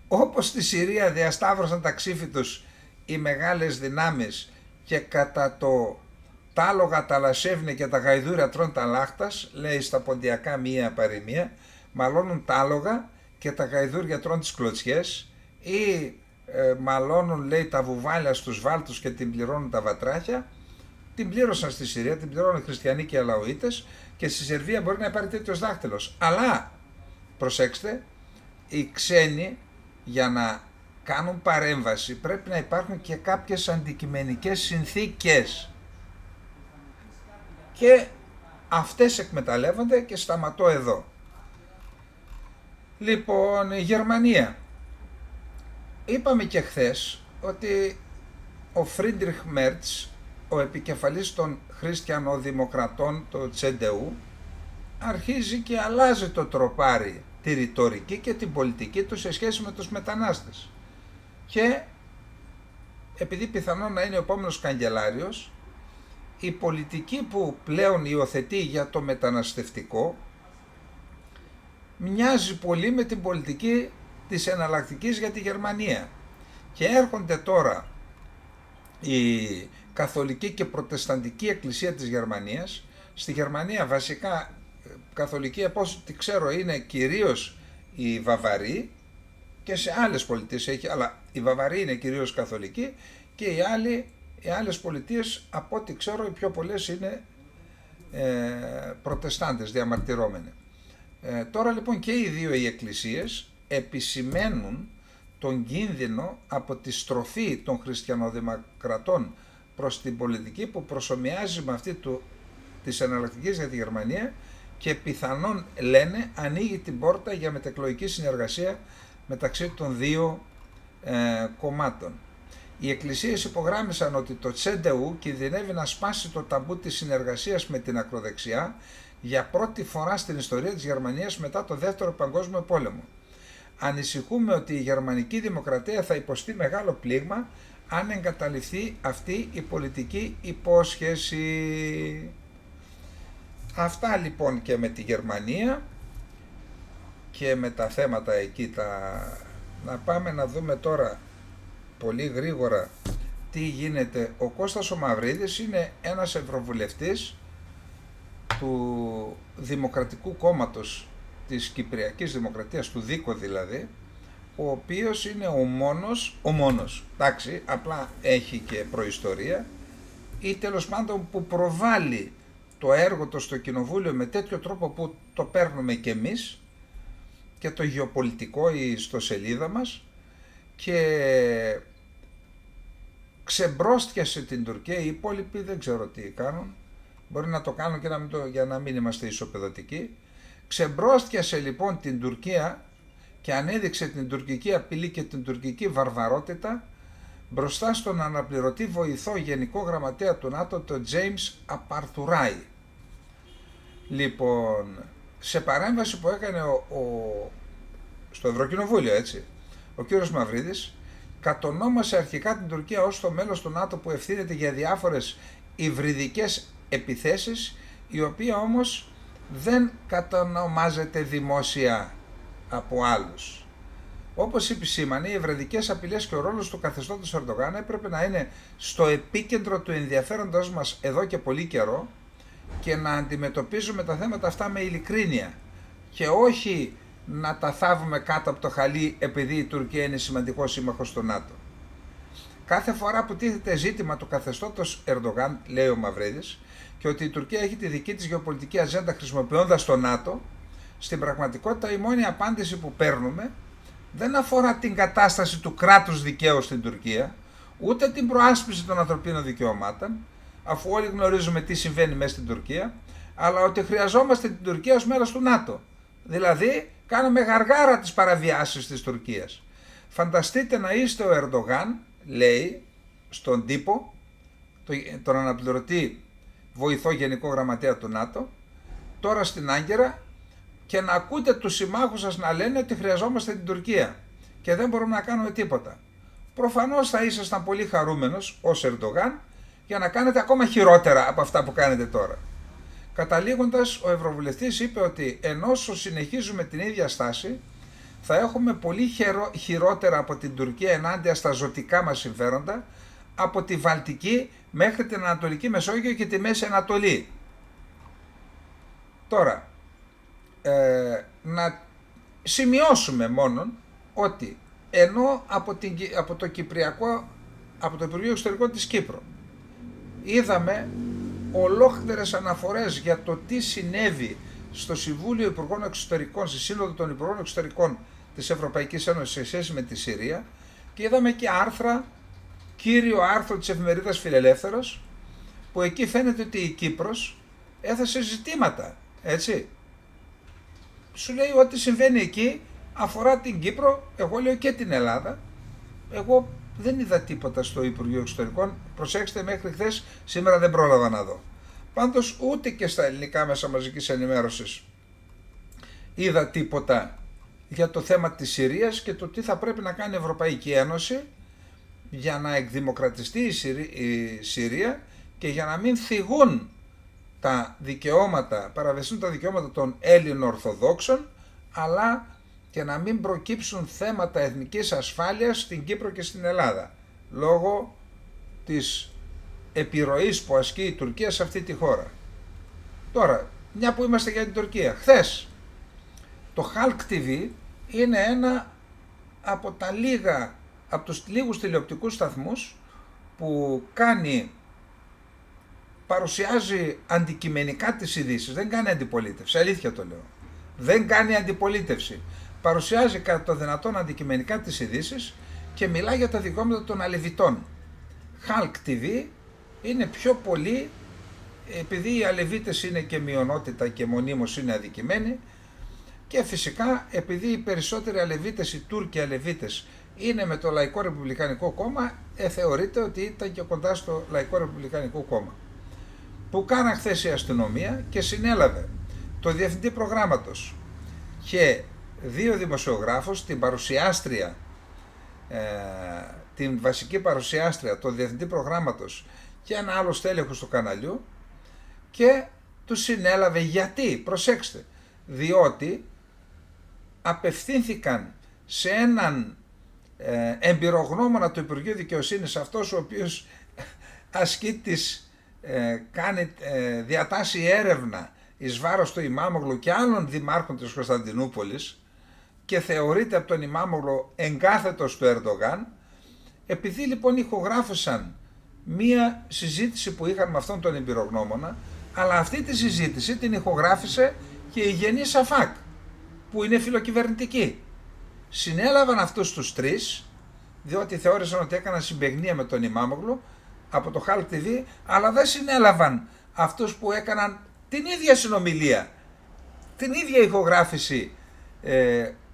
Speaker 1: όπως στη Συρία διασταύρωσαν τα ξύφη τους οι μεγάλες δυνάμεις και κατά το τα άλογα τα λασεύνε και τα γαϊδούρια τρώνε τα λάχτας, λέει στα ποντιακά μία παροιμία, μαλώνουν τα άλογα και τα γαϊδούρια τρώνε τις κλωτσιές, ή μαλώνουν, λέει, τα βουβάλια στους βάλτους και την πληρώνουν τα βατράχια. Την πλήρωσαν στη Συρία, την πληρώνουν οι χριστιανοί και οι αλαουίτες, και στη Σερβία μπορεί να υπάρχει τέτοιος δάχτυλος. Αλλά, προσέξτε, οι ξένοι για να κάνουν παρέμβαση πρέπει να υπάρχουν και κάποιες αντικειμενικές συνθήκες. Και αυτές εκμεταλλεύονται και σταματώ εδώ. Λοιπόν, η Γερμανία. Είπαμε και χθες ότι ο Φρίντριχ Μέρτς, ο επικεφαλής των χριστιανοδημοκρατών, το CDU, αρχίζει και αλλάζει το τροπάρι, τη ρητορική και την πολιτική του σε σχέση με τους μετανάστες. Και επειδή πιθανόν να είναι ο επόμενος καγκελάριος, η πολιτική που πλέον υιοθετεί για το μεταναστευτικό μοιάζει πολύ με την πολιτική της εναλλακτικής για τη Γερμανία. Και έρχονται τώρα η καθολική και προτεσταντική εκκλησία της Γερμανίας. Στη Γερμανία βασικά καθολική, από ό,τι ξέρω, είναι κυρίως η Βαβαροί, και σε άλλες πολιτείες έχει, αλλά η Βαβαροί είναι κυρίως καθολική και οι άλλες πολιτείες, από ό,τι ξέρω, οι πιο πολλές είναι προτεστάντες, διαμαρτυρόμενοι. Τώρα λοιπόν και οι δύο οι εκκλησίες επισημαίνουν τον κίνδυνο από τη στροφή των χριστιανοδημοκρατών προς την πολιτική που προσομοιάζει με αυτή της εναλλακτικής για τη Γερμανία, και πιθανόν, λένε, ανοίγει την πόρτα για μετεκλογική συνεργασία μεταξύ των δύο κομμάτων. Οι εκκλησίες υπογράμμισαν ότι το CDU κινδυνεύει να σπάσει το ταμπού της συνεργασίας με την ακροδεξιά για πρώτη φορά στην ιστορία της Γερμανίας μετά το Δεύτερο Παγκόσμιο Πόλεμο. Ανησυχούμε ότι η γερμανική δημοκρατία θα υποστεί μεγάλο πλήγμα αν εγκαταλειφθεί αυτή η πολιτική υπόσχεση. Αυτά λοιπόν και με τη Γερμανία και με τα θέματα εκεί. Να πάμε να δούμε τώρα πολύ γρήγορα τι γίνεται. Ο Κώστας ο Μαυρίδης είναι ένας ευρωβουλευτής του Δημοκρατικού Κόμματος της Κυπριακής Δημοκρατίας, του ΔΙΚΟ δηλαδή, ο οποίος είναι ο μόνος, εντάξει, απλά έχει και προϊστορία, ή τέλος πάντων που προβάλλει το έργο του στο κοινοβούλιο με τέτοιο τρόπο που το παίρνουμε και εμείς, και το γεωπολιτικό η ιστοσελίδα μας, και ξεμπρόστιασε την Τουρκία. Οι υπόλοιποι δεν ξέρω τι κάνουν, μπορεί να το κάνουν και για να μην είμαστε ισοπεδωτικοί. Ξεμπρόστιασε λοιπόν την Τουρκία και ανέδειξε την τουρκική απειλή και την τουρκική βαρβαρότητα μπροστά στον αναπληρωτή βοηθό γενικό γραμματέα του ΝΑΤΟ, τον James Απαρτουράη. Λοιπόν, σε παρέμβαση που έκανε στο Ευρωκοινοβούλιο, έτσι, ο κύριος Μαυρίδης κατονόμασε αρχικά την Τουρκία ως το μέλος του ΝΑΤΟ που ευθύνεται για διάφορες υβριδικές επιθέσεις, η οποία όμως δεν κατονομάζεται δημόσια από άλλους. Όπως επισήμανε, οι υβριδικές απειλές και ο ρόλος του καθεστώτος Ερντογάν έπρεπε να είναι στο επίκεντρο του ενδιαφέροντος μας εδώ και πολύ καιρό και να αντιμετωπίζουμε τα θέματα αυτά με ειλικρίνεια και όχι να τα θάβουμε κάτω από το χαλί επειδή η Τουρκία είναι σημαντικός σύμμαχος στο ΝΑΤΟ. Κάθε φορά που τίθεται ζήτημα του καθεστώτος Ερντογάν, λέει ο Μαυρίδης, και ότι η Τουρκία έχει τη δική της γεωπολιτική ατζέντα χρησιμοποιώντας το ΝΑΤΟ, στην πραγματικότητα η μόνη απάντηση που παίρνουμε δεν αφορά την κατάσταση του κράτους δικαίου στην Τουρκία, ούτε την προάσπιση των ανθρωπίνων δικαιωμάτων, αφού όλοι γνωρίζουμε τι συμβαίνει μέσα στην Τουρκία, αλλά ότι χρειαζόμαστε την Τουρκία ως μέρος του ΝΑΤΟ. Δηλαδή, κάνουμε γαργάρα τις παραβιάσεις της Τουρκίας. Φανταστείτε να είστε ο Ερντογάν, λέει στον τύπο, τον αναπληρωτή βοηθό γενικό γραμματέα του ΝΑΤΟ, τώρα στην Άγκυρα, και να ακούτε τους συμμάχους σας να λένε ότι χρειαζόμαστε την Τουρκία και δεν μπορούμε να κάνουμε τίποτα. Προφανώς θα ήσασταν πολύ χαρούμενος ως Ερντογάν για να κάνετε ακόμα χειρότερα από αυτά που κάνετε τώρα. Καταλήγοντας, ο Ευρωβουλευτής είπε ότι ενώ συνεχίζουμε την ίδια στάση, θα έχουμε πολύ χειρότερα από την Τουρκία ενάντια στα ζωτικά μας συμφέροντα, από τη Βαλτική μέχρι την Ανατολική Μεσόγειο και τη Μέση Ανατολή. Τώρα, να σημειώσουμε μόνον ότι ενώ από το Υπουργείο Εξωτερικών της Κύπρου είδαμε ολόκληρες αναφορές για το τι συνέβη στο Συμβούλιο Υπουργών Εξωτερικών, στη Σύνοδο των Υπουργών Εξωτερικών της Ευρωπαϊκής Ένωσης σε σχέση με τη Συρία, και είδαμε και κύριο άρθρο της εφημερίδας Φιλελεύθερος, που εκεί φαίνεται ότι η Κύπρος έθεσε ζητήματα, έτσι. Σου λέει ότι συμβαίνει εκεί αφορά την Κύπρο, εγώ λέω και την Ελλάδα. Εγώ δεν είδα τίποτα στο Υπουργείο Εξωτερικών, προσέξτε, μέχρι χθες, σήμερα δεν πρόλαβα να δω. Πάντως ούτε και στα ελληνικά μέσα μαζικής ενημέρωσης είδα τίποτα για το θέμα της Συρίας και το τι θα πρέπει να κάνει η Ευρωπαϊκή Ένωση για να εκδημοκρατιστεί η Συρία και για να μην θυγούν τα δικαιώματα, παραβεσούν τα δικαιώματα των Έλληνων Ορθοδόξων, αλλά και να μην προκύψουν θέματα εθνικής ασφάλειας στην Κύπρο και στην Ελλάδα, λόγω της επιρροής που ασκεί η Τουρκία σε αυτή τη χώρα. Τώρα, μια που είμαστε για την Τουρκία, χθες το Halk TV είναι ένα από τους λίγους τηλεοπτικούς σταθμούς που παρουσιάζει αντικειμενικά τις ειδήσεις, δεν κάνει αντιπολίτευση, αλήθεια το λέω. Δεν κάνει αντιπολίτευση. Παρουσιάζει κατά το δυνατόν αντικειμενικά τις ειδήσεις και μιλάει για τα δικαιώματα των Αλεβιτών. Halk TV είναι πιο πολύ, επειδή οι Αλεβίτες είναι και μειονότητα και μονίμως είναι αδικημένοι, και φυσικά επειδή οι περισσότεροι Αλεβίτες, οι Τούρκοι Αλεβίτες, είναι με το Λαϊκό Ρεπουμπλικανικό Κόμμα, θεωρείται ότι ήταν και κοντά στο Λαϊκό Ρεπουμπλικανικό Κόμμα. Που κάναν χθες η αστυνομία και συνέλαβε το διευθυντή προγράμματος και 2 δημοσιογράφους, την παρουσιάστρια, την βασική παρουσιάστρια, το διευθυντή προγράμματος και ένα άλλο στέλεχος του καναλιού, και τους συνέλαβε γιατί, προσέξτε, διότι απευθύνθηκαν σε έναν εμπειρογνώμονα του Υπουργείου Δικαιοσύνης, αυτός ο οποίος ασκεί διατάσσει έρευνα εις βάρος του Ημάμογλου και άλλων δημάρχων της Κωνσταντινούπολης και θεωρείται από τον Ημάμογλου εγκάθετος του Ερντογάν, επειδή λοιπόν ηχογράφησαν μία συζήτηση που είχαν με αυτόν τον εμπειρογνώμονα, αλλά αυτή τη συζήτηση την ηχογράφησε και η Γενή Σαφάκ, που είναι φιλοκυβερνητική. Συνέλαβαν αυτούς τους τρεις, διότι θεώρησαν ότι έκαναν συμπαιγνία με τον Ημάμογλου από το Χαλκ TV, αλλά δεν συνέλαβαν αυτούς που έκαναν την ίδια συνομιλία, την ίδια ηχογράφηση,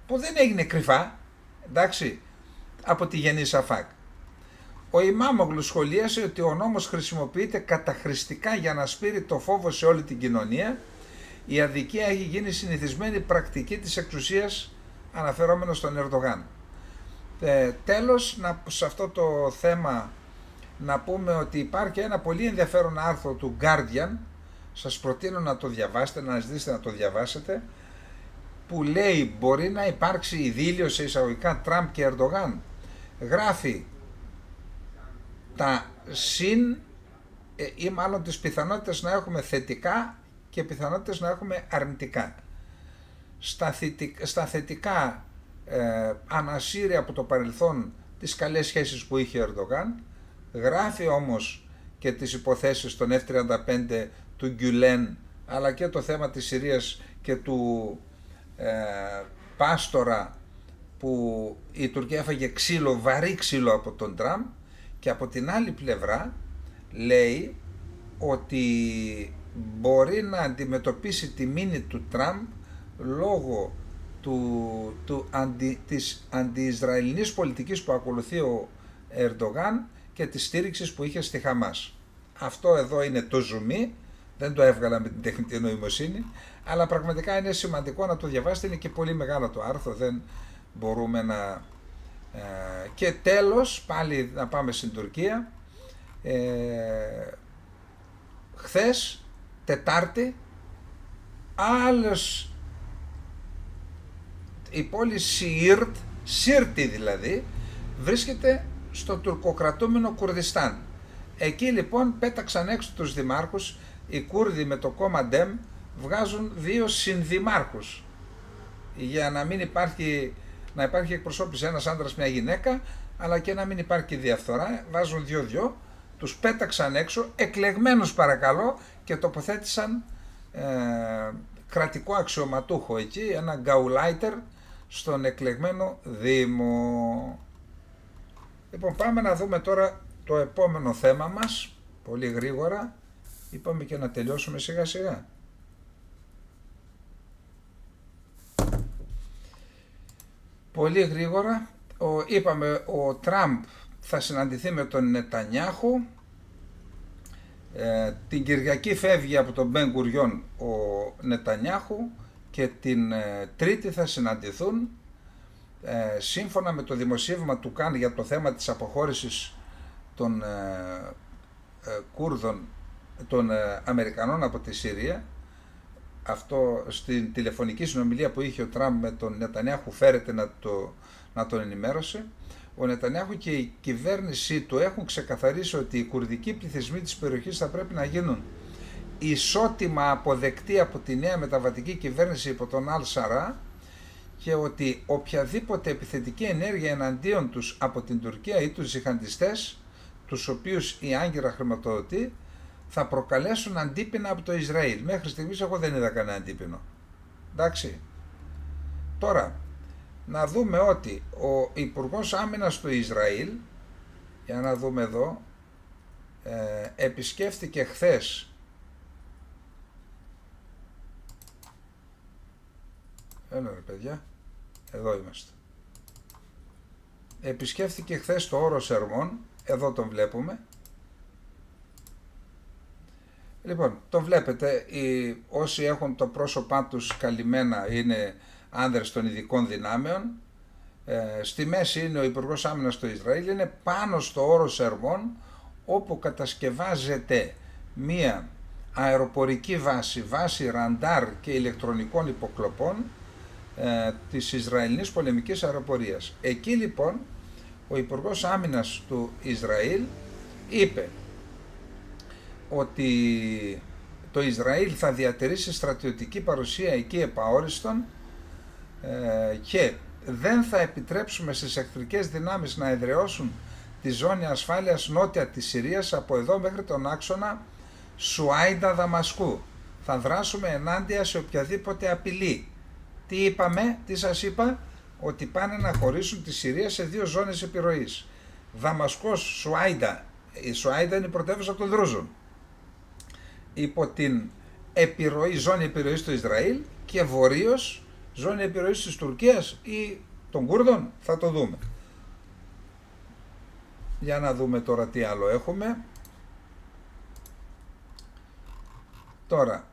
Speaker 1: που δεν έγινε κρυφά, εντάξει, από τη Γενή Σαφάκ. Ο Ημάμογλου σχολίασε ότι ο νόμος χρησιμοποιείται καταχρηστικά για να σπείρει το φόβο σε όλη την κοινωνία. Η αδικία έχει γίνει συνηθισμένη πρακτική της εξουσίας, αναφερόμενο στον Ερντογάν. Τέλος, σε αυτό το θέμα να πούμε ότι υπάρχει ένα πολύ ενδιαφέρον άρθρο του Guardian, σας προτείνω να το διαβάσετε, να ζητήσετε να το διαβάσετε, που λέει μπορεί να υπάρξει ειδήλιο σε εισαγωγικά Τραμπ και Ερντογάν. Γράφει τα συν ή μάλλον τις πιθανότητες να έχουμε θετικά και πιθανότητες να έχουμε αρνητικά. Στα θετικά ανασύρει από το παρελθόν τις καλές σχέσεις που είχε ο Ερντογάν, γράφει όμως και τις υποθέσεις των F-35 του Γκιουλέν, αλλά και το θέμα της Συρίας και του Πάστορα, που η Τουρκία έφαγε ξύλο, βαρύ ξύλο από τον Τραμπ, και από την άλλη πλευρά λέει ότι μπορεί να αντιμετωπίσει τη μήνυ του Τραμπ λόγω της αντι-Ισραηλινής πολιτικής που ακολουθεί ο Ερντογάν και της στήριξης που είχε στη Χαμάς. Αυτό εδώ είναι το ζουμί, δεν το έβγαλα με την τεχνητή νοημοσύνη, αλλά πραγματικά είναι σημαντικό να το διαβάσετε, είναι και πολύ μεγάλο το άρθρο, δεν μπορούμε να... Και τέλος, πάλι να πάμε στην Τουρκία, χθες, Τετάρτη, άλλος, η πόλη Σίρτη δηλαδή, βρίσκεται στο τουρκοκρατούμενο Κουρδιστάν. Εκεί λοιπόν πέταξαν έξω τους δημάρχους, οι Κούρδοι με το κόμμα Ντεμ βγάζουν 2 συνδημάρχους για να μην υπάρχει, να υπάρχει εκπροσώπηση ένας άντρας μια γυναίκα, αλλά και να μην υπάρχει διαφθορά, βάζουν 2-2, τους πέταξαν έξω, εκλεγμένους παρακαλώ, και τοποθέτησαν κρατικό αξιωματούχο εκεί, ένα γκαουλάιτερ στον εκλεγμένο Δήμο. Λοιπόν, πάμε να δούμε τώρα το επόμενο θέμα μας, πολύ γρήγορα, είπαμε και να τελειώσουμε σιγά σιγά. Πολύ γρήγορα, είπαμε ο Τραμπ θα συναντηθεί με τον Νετανιάχου, την Κυριακή φεύγει από τον Μπεν Γκουριόν ο Νετανιάχου και την Τρίτη θα συναντηθούν, σύμφωνα με το δημοσίευμα του ΚΑΝ για το θέμα της αποχώρησης των Κούρδων, των Αμερικανών από τη Συρία. Αυτό στην τηλεφωνική συνομιλία που είχε ο Τραμπ με τον Νετανιάχου φέρεται να τον ενημέρωσε. Ο Νετανιάχου και η κυβέρνησή του έχουν ξεκαθαρίσει ότι οι κουρδικοί πληθυσμοί της περιοχής θα πρέπει να γίνουν ισότιμα αποδεκτοί από τη νέα μεταβατική κυβέρνηση υπό τον Αλ Σαρά, και ότι οποιαδήποτε επιθετική ενέργεια εναντίον τους από την Τουρκία ή τους τζιχαντιστές, τους οποίους η Άγκυρα χρηματοδοτεί, θα προκαλέσουν αντίπεινα από το Ισραήλ. Μέχρι στιγμής εγώ δεν είδα κανένα αντίπεινο. Εντάξει. Τώρα, να δούμε ότι ο Υπουργός Άμυνας του Ισραήλ, για να δούμε εδώ, επισκέφθηκε χθες έλα ρε παιδιά, εδώ είμαστε. Επισκέφθηκε χθες το Όρος Ερμών, εδώ τον βλέπουμε. Λοιπόν, το βλέπετε, όσοι έχουν το πρόσωπά τους καλυμμένα είναι άνδρες των ειδικών δυνάμεων. Στη μέση είναι ο Υπουργός Άμυνας του Ισραήλ, είναι πάνω στο Όρος Ερμών, όπου κατασκευάζεται μία αεροπορική βάση ραντάρ και ηλεκτρονικών υποκλοπών της Ισραηλινής πολεμικής αεροπορίας. Εκεί λοιπόν ο Υπουργός Άμυνας του Ισραήλ είπε ότι το Ισραήλ θα διατηρήσει στρατιωτική παρουσία εκεί επαόριστον και δεν θα επιτρέψουμε στις εχθρικές δυνάμεις να εδραιώσουν τη ζώνη ασφάλειας νότια της Συρίας από εδώ μέχρι τον άξονα Σουάιντα Δαμασκού. Θα δράσουμε ενάντια σε οποιαδήποτε απειλή. Τι είπαμε, τι σας είπα? Ότι πάνε να χωρίσουν τη Συρία σε δύο ζώνες επιρροής. Δαμασκός, Σουάιντα. Η Σουάιντα είναι η πρωτεύουσα των Δρούζων. Υπό την επιρροή, ζώνη επιρροής του Ισραήλ, και βορείως ζώνη επιρροής της Τουρκίας ή των Κούρδων, θα το δούμε. Για να δούμε τώρα τι άλλο έχουμε. Τώρα,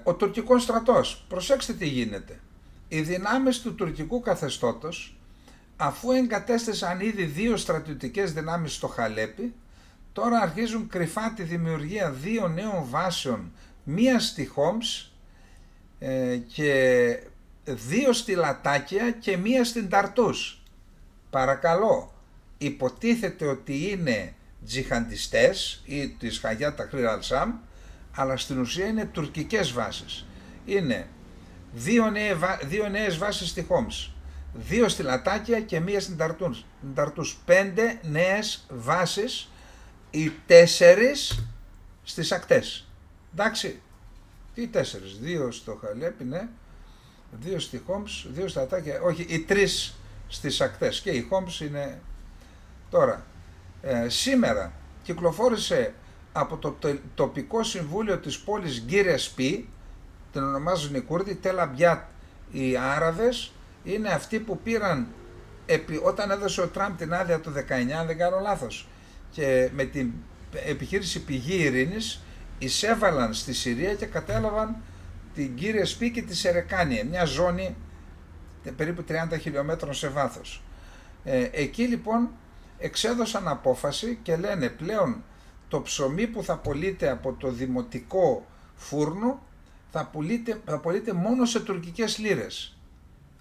Speaker 1: ο τουρκικός στρατός, προσέξτε τι γίνεται. Οι δυνάμεις του τουρκικού καθεστώτος, αφού εγκατέστησαν ήδη δύο στρατιωτικές δυνάμεις στο Χαλέπι, τώρα αρχίζουν κρυφά τη δημιουργία δύο νέων βάσεων, μία στη Χόμς και δύο στη Λατάκια και μία στην Ταρτούς. Παρακαλώ, υποτίθεται ότι είναι τζιχαντιστές ή της Χαγιά Ταχρήρ Αλ-Σάμ, αλλά στην ουσία είναι τουρκικές βάσεις. Είναι δύο νέες βάσεις στη Χόμς, δύο στη Λατάκια και μία στην Ταρτούς. 5 νέες βάσεις, οι 4 στις ακτές. Εντάξει, τι 4, 2 στο Χαλέπι, ναι, 2 στη Χόμς, 2 στα Λατάκια, όχι, οι 3 στις ακτές και η Χόμς είναι. Τώρα, σήμερα κυκλοφόρησε από το τοπικό συμβούλιο της πόλης Γκίρεσπι, την ονομάζουν οι Κούρδοι, Τελαμπιάτ οι Άραβες, είναι αυτοί που πήραν, όταν έδωσε ο Τραμπ την άδεια το 19, αν δεν κάνω λάθος, και με την επιχείρηση Πηγή Ειρήνης, εισέβαλαν στη Συρία και κατέλαβαν την Γκίρεσπι και τη Σερεκάνη, μια ζώνη περίπου 30 χιλιόμετρων σε βάθος. Εκεί λοιπόν εξέδωσαν απόφαση και λένε πλέον το ψωμί που θα πωλείται από το δημοτικό φούρνο θα πωλείται μόνο σε τουρκικές λίρες.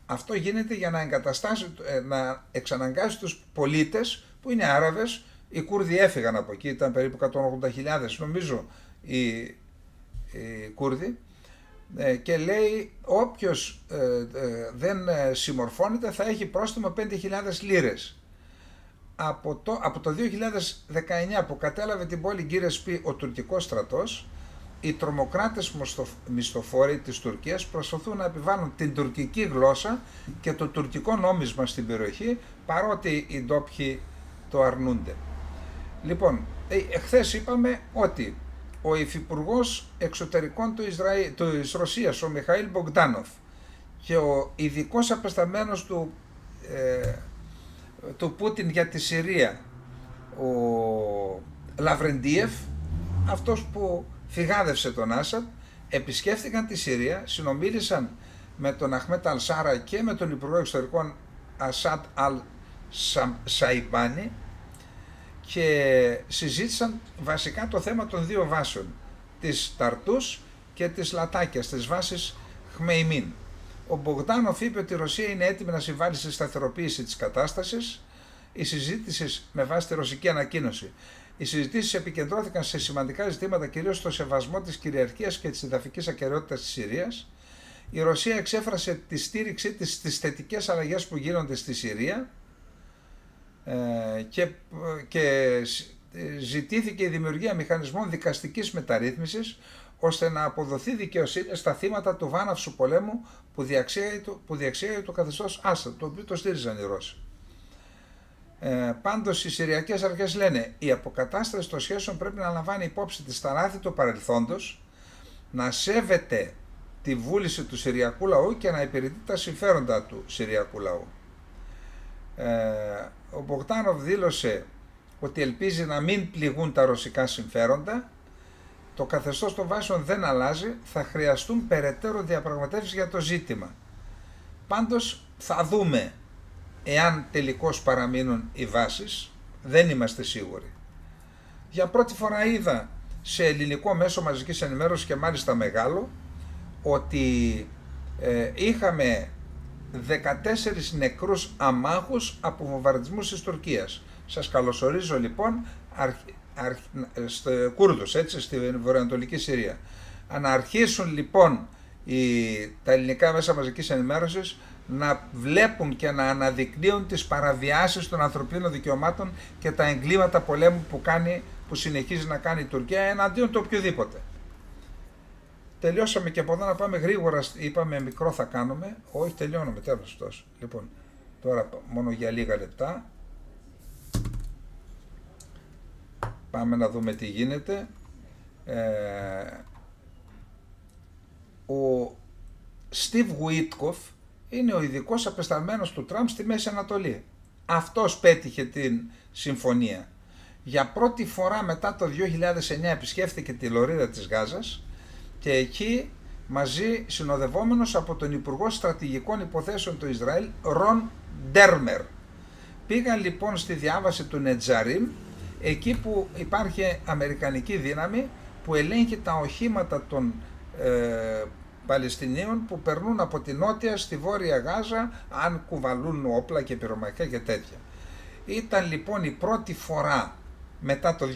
Speaker 1: Αυτό γίνεται για να εξαναγκάσει τους πολίτες που είναι Άραβες. Οι Κούρδοι έφυγαν από εκεί, ήταν περίπου 180.000 νομίζω οι Κούρδοι, και λέει όποιος δεν συμμορφώνεται θα έχει πρόστιμο 5.000 λίρες. Από το 2019 που κατέλαβε την πόλη Γκίρεσπι ο τουρκικός στρατός, οι τρομοκράτες μισθοφόροι της Τουρκίας προσπαθούν να επιβάλλουν την τουρκική γλώσσα και το τουρκικό νόμισμα στην περιοχή, παρότι οι ντόπιοι το αρνούνται. Λοιπόν, εχθές είπαμε ότι ο υφυπουργός εξωτερικών της Ρωσίας, ο Μιχαήλ Μπογκντάνοφ, και ο ειδικός απεσταλμένος του Πούτιν για τη Συρία, ο Λαβρεντίεφ, αυτός που φυγάδευσε τον Άσαντ, επισκέφθηκαν τη Συρία, συνομίλησαν με τον Αχμέτ Αλ-Σάρα και με τον Υπουργό Εξωτερικών Ασάντ Αλ-Σαϊμπάνι και συζήτησαν βασικά το θέμα των δύο βάσεων, της Ταρτούς και της Λατάκιας, της βάσης Χμεϊμίν. Ο Μπογκντάνοφ είπε ότι η Ρωσία είναι έτοιμη να συμβάλλει στη σταθεροποίηση της κατάστασης. Οι συζήτησεις, με βάση τη ρωσική ανακοίνωση, οι συζητήσεις επικεντρώθηκαν σε σημαντικά ζητήματα, κυρίως στο σεβασμό της κυριαρχίας και της εδαφικής ακεραιότητας της Συρίας. Η Ρωσία εξέφρασε τη στήριξή της στις θετικές αλλαγές που γίνονται στη Συρία και ζητήθηκε η δημιουργία μηχανισμών δικαστικής μεταρρύθμισης ώστε να αποδοθεί δικαιοσύνη στα θύματα του βάναυσου πολέμου που διαξήγαγε το καθεστώς Άσαντ, το οποίο το στήριζαν οι Ρώσοι. Πάντως οι Συριακές αρχές λένε η αποκατάσταση των σχέσεων πρέπει να λαμβάνει υπόψη τη σταράθη του παρελθόντος, να σέβεται τη βούληση του Συριακού λαού και να υπηρετεί τα συμφέροντα του Συριακού λαού. Ο Μπογκντάνοφ δήλωσε ότι ελπίζει να μην πληγούν τα ρωσικά συμφέροντα. Το καθεστώς των βάσεων δεν αλλάζει, θα χρειαστούν περαιτέρω διαπραγματεύσεις για το ζήτημα. Πάντως θα δούμε εάν τελικώς παραμείνουν οι βάσεις, δεν είμαστε σίγουροι. Για πρώτη φορά είδα σε ελληνικό μέσο μαζικής ενημέρωσης και μάλιστα μεγάλο ότι είχαμε 14 νεκρούς αμάχους από βομβαρδισμούς της Τουρκίας. Σας καλωσορίζω λοιπόν Κούρδους, έτσι, στη βορειοανατολική Συρία. Να αρχίσουν λοιπόν τα ελληνικά μέσα μαζικής ενημέρωσης να βλέπουν και να αναδεικνύουν τις παραβιάσεις των ανθρωπίνων δικαιωμάτων και τα εγκλήματα πολέμου που συνεχίζει να κάνει η Τουρκία εναντίον του οποιοδήποτε. Τελειώσαμε και από εδώ να πάμε γρήγορα, είπαμε μικρό θα κάνουμε, όχι τελειώνουμε, τέλος τόσο. Λοιπόν, τώρα μόνο για λίγα λεπτά. Πάμε να δούμε τι γίνεται. Ο Στιβ Γουίτκοφ είναι ο ειδικός απεσταλμένος του Τραμπ στη Μέση Ανατολή. Αυτός πέτυχε την συμφωνία. Για πρώτη φορά μετά το 2009 επισκέφθηκε τη λωρίδα της Γάζας και εκεί μαζί συνοδευόμενος από τον Υπουργό Στρατηγικών Υποθέσεων του Ισραήλ, Ρον Ντέρμερ. Πήγαν λοιπόν στη διάβαση του Νετζαρίμ, εκεί που υπάρχει αμερικανική δύναμη που ελέγχει τα οχήματα των Παλαιστινίων που περνούν από τη νότια στη βόρεια Γάζα, αν κουβαλούν όπλα και πυρομαχικά και τέτοια. Ήταν λοιπόν η πρώτη φορά μετά το 2009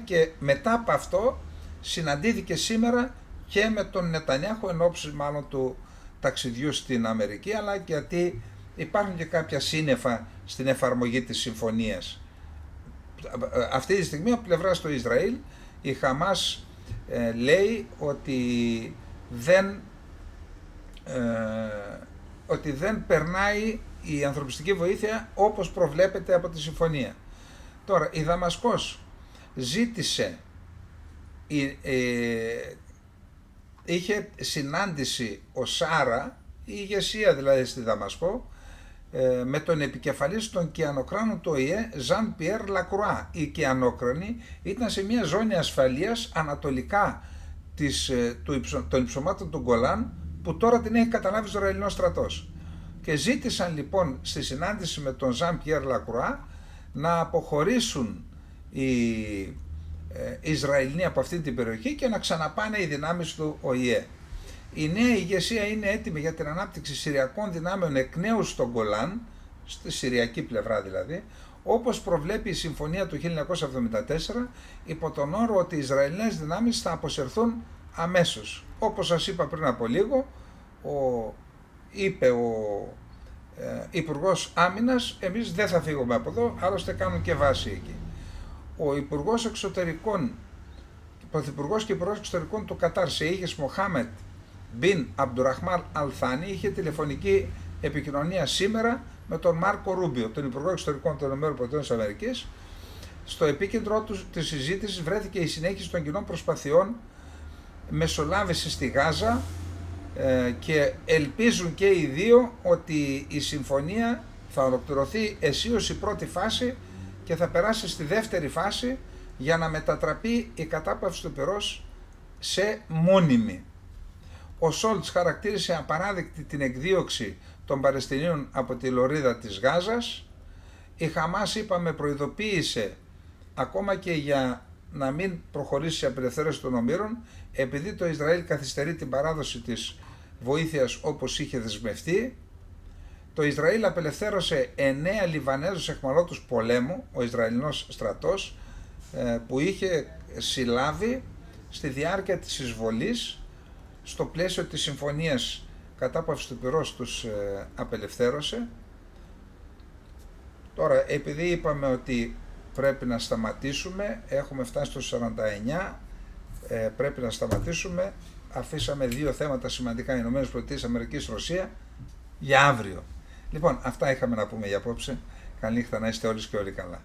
Speaker 1: και μετά από αυτό συναντήθηκε σήμερα και με τον Νετανιάχου εν ώψη μάλλον του ταξιδιού στην Αμερική, αλλά γιατί υπάρχουν και κάποια σύννεφα στην εφαρμογή της συμφωνίας. Αυτή τη στιγμή από πλευράς του Ισραήλ η Χαμάς λέει ότι δεν περνάει η ανθρωπιστική βοήθεια όπως προβλέπεται από τη συμφωνία. Τώρα η Δαμασκός ζήτησε, είχε συνάντηση ο Σάρα, η ηγεσία δηλαδή στη Δαμασκό, με τον επικεφαλής των κιανοκράνων του ΟΗΕ, Ζαν Πιέρ Λακρουά. Οι κιανόκρανοι ήταν σε μια ζώνη ασφαλείας ανατολικά των υψωμάτων του Γκολάν, που τώρα την έχει καταλάβει ο Ισραηλινός στρατός. Και ζήτησαν λοιπόν στη συνάντηση με τον Ζαν Πιέρ Λακρουά να αποχωρήσουν οι Ισραηλοί από αυτή την περιοχή και να ξαναπάνε οι δυνάμεις του ΟΗΕ. Η νέα ηγεσία είναι έτοιμη για την ανάπτυξη συριακών δυνάμεων εκ νέου στον Γκολάν, στη συριακή πλευρά δηλαδή, όπως προβλέπει η συμφωνία του 1974, υπό τον όρο ότι οι Ισραηλινές δυνάμεις θα αποσυρθούν αμέσως. Όπως σας είπα πριν από λίγο, είπε ο Υπουργός Άμυνας, εμείς δεν θα φύγουμε από εδώ, άλλωστε κάνουν και βάση εκεί. Ο Υπουργός Εξωτερικών, Πρωθυπουργός και Υπουργός Εξωτερικών του Κατάρ, Σεΐχης Μοχάμετ Μπιν Αμπτουραχμάν Αλθάνη, είχε τηλεφωνική επικοινωνία σήμερα με τον Μάρκο Ρούμπιο, τον Υπουργό Εξωτερικών των ΗΠΑ. Στο επίκεντρο της συζήτησης βρέθηκε η συνέχιση των κοινών προσπαθειών μεσολάβηση στη Γάζα και ελπίζουν και οι δύο ότι η συμφωνία θα ολοκληρωθεί αισίως η πρώτη φάση και θα περάσει στη δεύτερη φάση για να μετατραπεί η κατάπαυση του πυρός σε μόνιμη. Ο Σόλτς χαρακτήρισε απαράδεκτη την εκδίωξη των Παλαιστινίων από τη λωρίδα της Γάζας. Η Χαμάς, είπαμε, προειδοποίησε ακόμα και για να μην προχωρήσει σε απελευθέρωση των ομήρων, επειδή το Ισραήλ καθυστερεί την παράδοση της βοήθειας όπως είχε δεσμευτεί. Το Ισραήλ απελευθέρωσε 9 Λιβανέζους εχμαλώτους πολέμου, ο Ισραηλινός στρατός, που είχε συλλάβει στη διάρκεια της εισβολής. Στο πλαίσιο της συμφωνίας κατάπαυσης του πυρός τους απελευθέρωσε. Τώρα, επειδή είπαμε ότι πρέπει να σταματήσουμε, έχουμε φτάσει στο 49, πρέπει να σταματήσουμε, αφήσαμε δύο θέματα σημαντικά, Ηνωμένες Πολιτείες Αμερικής, Ρωσία, για αύριο. Λοιπόν, αυτά είχαμε να πούμε για απόψε. Καλή νύχτα, να είστε όλοι και όλοι καλά.